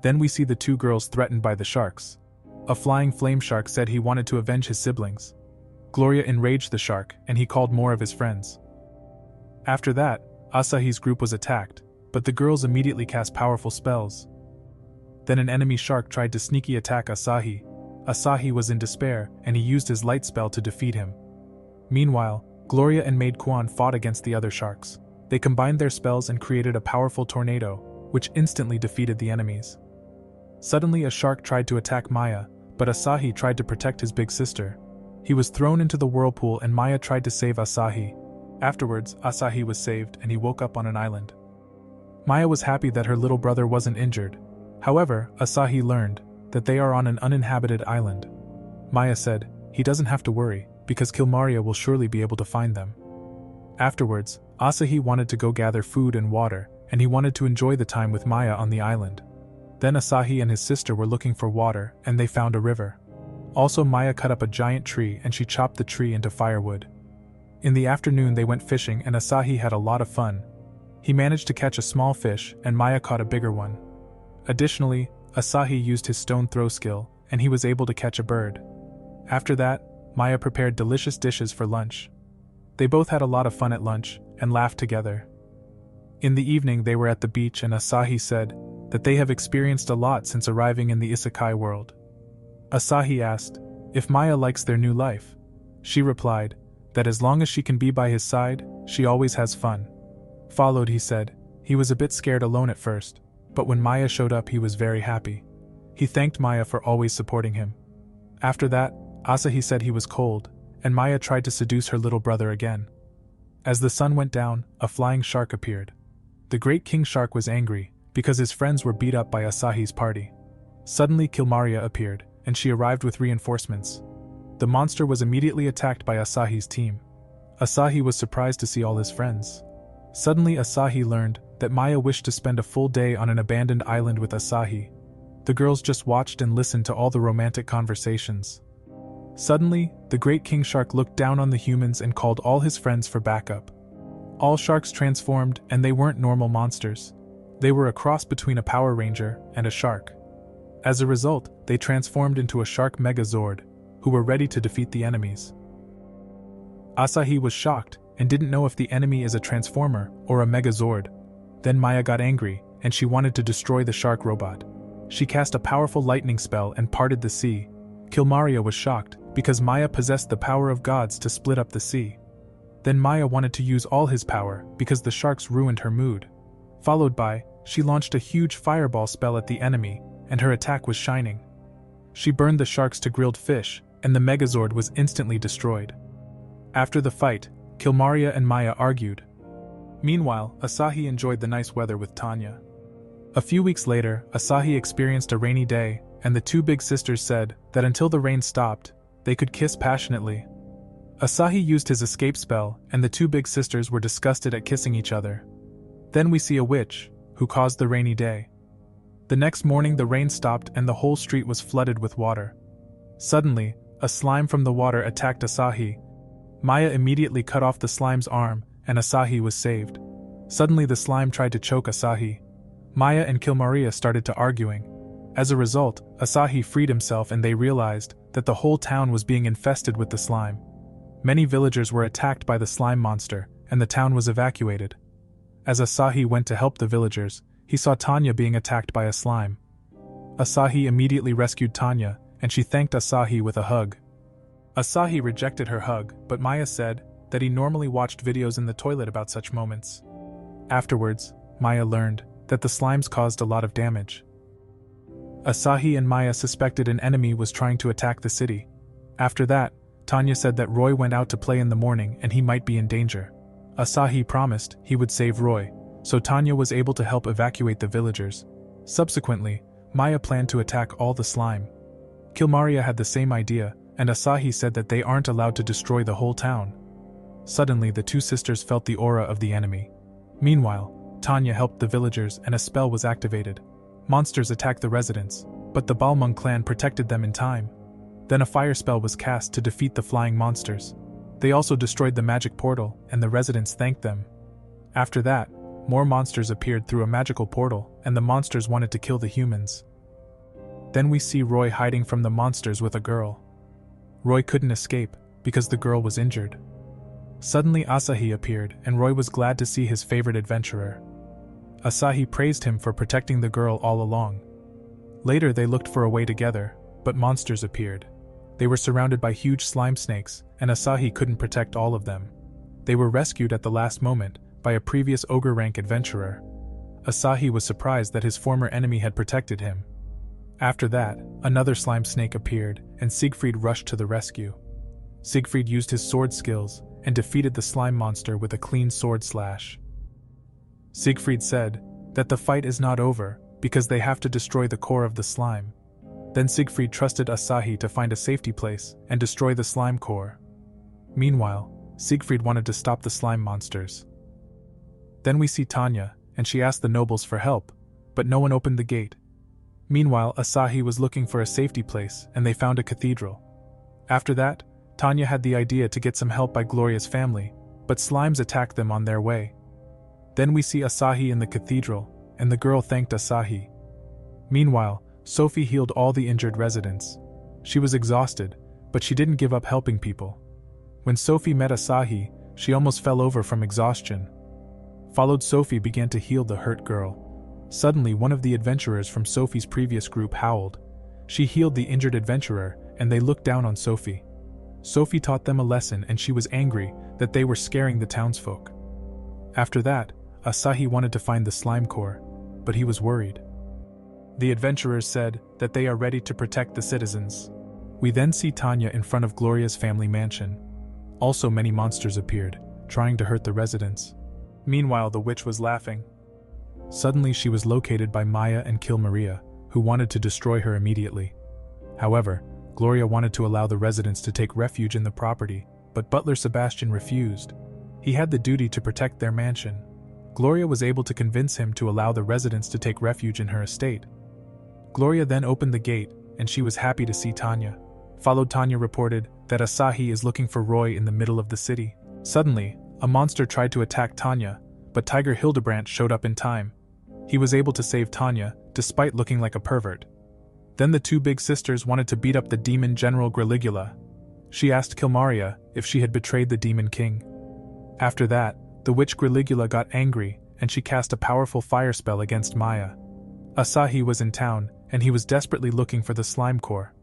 Then we see the two girls threatened by the sharks. A flying flame shark said he wanted to avenge his siblings. Gloria enraged the shark, and he called more of his friends. After that, Asahi's group was attacked, but the girls immediately cast powerful spells. Then an enemy shark tried to sneaky attack Asahi. Asahi was in despair, and he used his light spell to defeat him. Meanwhile, Gloria and Maid Kwan fought against the other sharks. They combined their spells and created a powerful tornado, which instantly defeated the enemies. Suddenly a shark tried to attack Maya, but Asahi tried to protect his big sister. He was thrown into the whirlpool and Maya tried to save Asahi. Afterwards, Asahi was saved and he woke up on an island. Maya was happy that her little brother wasn't injured. However, Asahi learned that they are on an uninhabited island. Maya said he doesn't have to worry, because Kilmaria will surely be able to find them. Afterwards, Asahi wanted to go gather food and water, and he wanted to enjoy the time with Maya on the island. Then Asahi and his sister were looking for water, and they found a river. Also, Maya cut up a giant tree and she chopped the tree into firewood. In the afternoon they went fishing and Asahi had a lot of fun. He managed to catch a small fish and Maya caught a bigger one. Additionally, Asahi used his stone throw skill, and he was able to catch a bird. After that, Maya prepared delicious dishes for lunch. They both had a lot of fun at lunch, and laughed together. In the evening they were at the beach and Asahi said that they have experienced a lot since arriving in the isekai world. Asahi asked if Maya likes their new life. She replied that as long as she can be by his side, she always has fun. Followed, he said he was a bit scared alone at first, but when Maya showed up he was very happy. He thanked Maya for always supporting him. After that, Asahi said he was cold, and Maya tried to seduce her little brother again. As the sun went down, a flying shark appeared. The great king shark was angry because his friends were beat up by Asahi's party. Suddenly Kilmaria appeared, and she arrived with reinforcements. The monster was immediately attacked by Asahi's team. Asahi was surprised to see all his friends. Suddenly Asahi learned that Maya wished to spend a full day on an abandoned island with Asahi. The girls just watched and listened to all the romantic conversations. Suddenly, the great king shark looked down on the humans and called all his friends for backup. All sharks transformed, and they weren't normal monsters. They were a cross between a Power Ranger and a shark. As a result, they transformed into a shark Megazord, who were ready to defeat the enemies. Asahi was shocked and didn't know if the enemy is a transformer or a Megazord. Then Maya got angry, and she wanted to destroy the shark robot. She cast a powerful lightning spell and parted the sea. Kilmaria was shocked, because Maya possessed the power of gods to split up the sea. Then Maya wanted to use all his power, because the sharks ruined her mood. Followed by, she launched a huge fireball spell at the enemy, and her attack was shining. She burned the sharks to grilled fish, and the Megazord was instantly destroyed. After the fight, Kilmaria and Maya argued. Meanwhile, Asahi enjoyed the nice weather with Tanya. A few weeks later, Asahi experienced a rainy day, and the two big sisters said that until the rain stopped, they could kiss passionately. Asahi used his escape spell, and the two big sisters were disgusted at kissing each other. Then we see a witch, who caused the rainy day. The next morning the rain stopped and the whole street was flooded with water. Suddenly, a slime from the water attacked Asahi. Maya immediately cut off the slime's arm, and Asahi was saved. Suddenly the slime tried to choke Asahi. Maya and Kilmaria started to arguing. As a result, Asahi freed himself and they realized that the whole town was being infested with the slime. Many villagers were attacked by the slime monster, and the town was evacuated. As Asahi went to help the villagers, he saw Tanya being attacked by a slime. Asahi immediately rescued Tanya, and she thanked Asahi with a hug. Asahi rejected her hug, but Maya said that he normally watched videos in the toilet about such moments. Afterwards, Maya learned that the slimes caused a lot of damage. Asahi and Maya suspected an enemy was trying to attack the city. After that, Tanya said that Roy went out to play in the morning and he might be in danger. Asahi promised he would save Roy, so Tanya was able to help evacuate the villagers. Subsequently, Maya planned to attack all the slime. Kilmaria had the same idea, and Asahi said that they aren't allowed to destroy the whole town. Suddenly the two sisters felt the aura of the enemy. Meanwhile, Tanya helped the villagers and a spell was activated. Monsters attacked the residents, but the Balmung clan protected them in time. Then a fire spell was cast to defeat the flying monsters. They also destroyed the magic portal, and the residents thanked them. After that, more monsters appeared through a magical portal, and the monsters wanted to kill the humans. Then we see Roy hiding from the monsters with a girl. Roy couldn't escape, because the girl was injured. Suddenly Asahi appeared, and Roy was glad to see his favorite adventurer. Asahi praised him for protecting the girl all along. Later they looked for a way together, but monsters appeared. They were surrounded by huge slime snakes, and Asahi couldn't protect all of them. They were rescued at the last moment by a previous ogre rank adventurer. Asahi was surprised that his former enemy had protected him. After that, another slime snake appeared, and Siegfried rushed to the rescue. Siegfried used his sword skills and defeated the slime monster with a clean sword slash. Siegfried said that the fight is not over because they have to destroy the core of the slime. Then Siegfried trusted Asahi to find a safety place and destroy the slime core. Meanwhile, Siegfried wanted to stop the slime monsters. Then we see Tanya, and she asked the nobles for help, but no one opened the gate. Meanwhile, Asahi was looking for a safety place, and they found a cathedral. After that, Tanya had the idea to get some help by Gloria's family, but slimes attacked them on their way. Then we see Asahi in the cathedral, and the girl thanked Asahi. Meanwhile, Sophie healed all the injured residents. She was exhausted, but she didn't give up helping people. When Sophie met Asahi, she almost fell over from exhaustion. Followed, Sophie began to heal the hurt girl. Suddenly one of the adventurers from Sophie's previous group howled. She healed the injured adventurer, and they looked down on Sophie. Sophie taught them a lesson, and she was angry that they were scaring the townsfolk. After that, Asahi wanted to find the slime core, but he was worried. The adventurers said that they are ready to protect the citizens. We then see Tanya in front of Gloria's family mansion. Also, many monsters appeared, trying to hurt the residents. Meanwhile, the witch was laughing. Suddenly, she was located by Maya and Maria, who wanted to destroy her immediately. However, Gloria wanted to allow the residents to take refuge in the property, but Butler Sebastian refused. He had the duty to protect their mansion. Gloria was able to convince him to allow the residents to take refuge in her estate. Gloria then opened the gate, and she was happy to see Tanya. Tanya reported that Asahi is looking for Roy in the middle of the city. Suddenly, a monster tried to attack Tanya, but Tiger Hildebrandt showed up in time. He was able to save Tanya, despite looking like a pervert. Then the two big sisters wanted to beat up the demon General Griligula. She asked Kilmaria if she had betrayed the demon king. After that, the witch Griligula got angry, and she cast a powerful fire spell against Maya. Asahi was in town, and he was desperately looking for the slime core.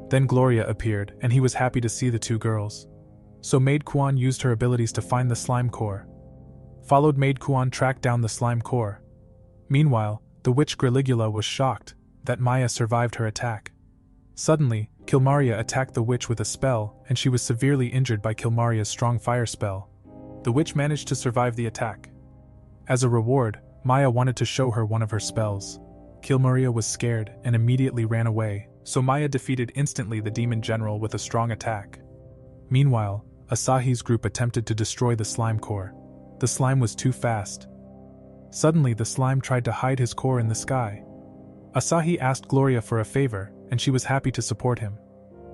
Then Gloria appeared, and he was happy to see the two girls. So Maid Kuan used her abilities to find the slime core. Maid Kuan tracked down the slime core. Meanwhile, the witch Griligula was shocked that Maya survived her attack. Suddenly, Kilmaria attacked the witch with a spell, and she was severely injured by Kilmaria's strong fire spell. The witch managed to survive the attack. As a reward, Maya wanted to show her one of her spells. Kilmaria was scared and immediately ran away, so Maya defeated instantly the demon general with a strong attack. Meanwhile, Asahi's group attempted to destroy the slime core. The slime was too fast. Suddenly, the slime tried to hide his core in the sky. Asahi asked Gloria for a favor, and she was happy to support him.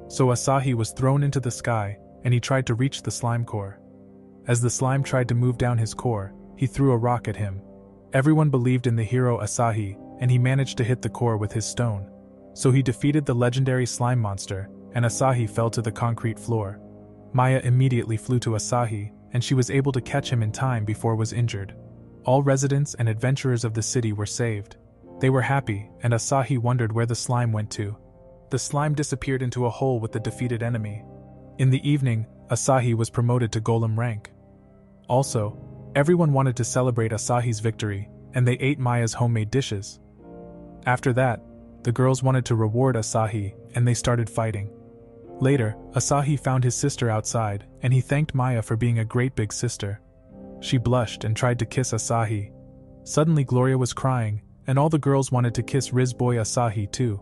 So Asahi was thrown into the sky, and he tried to reach the slime core. As the slime tried to move down his core, he threw a rock at him. Everyone believed in the hero Asahi, and he managed to hit the core with his stone. So he defeated the legendary slime monster, and Asahi fell to the concrete floor. Maya immediately flew to Asahi, and she was able to catch him in time before was injured. All residents and adventurers of the city were saved. They were happy, and Asahi wondered where the slime went to. The slime disappeared into a hole with the defeated enemy. In the evening, Asahi was promoted to golem rank. Also, everyone wanted to celebrate Asahi's victory, and they ate Maya's homemade dishes. After that, the girls wanted to reward Asahi, and they started fighting. Later, Asahi found his sister outside, and he thanked Maya for being a great big sister. She blushed and tried to kiss Asahi. Suddenly Gloria was crying, and all the girls wanted to kiss Riz boy Asahi too.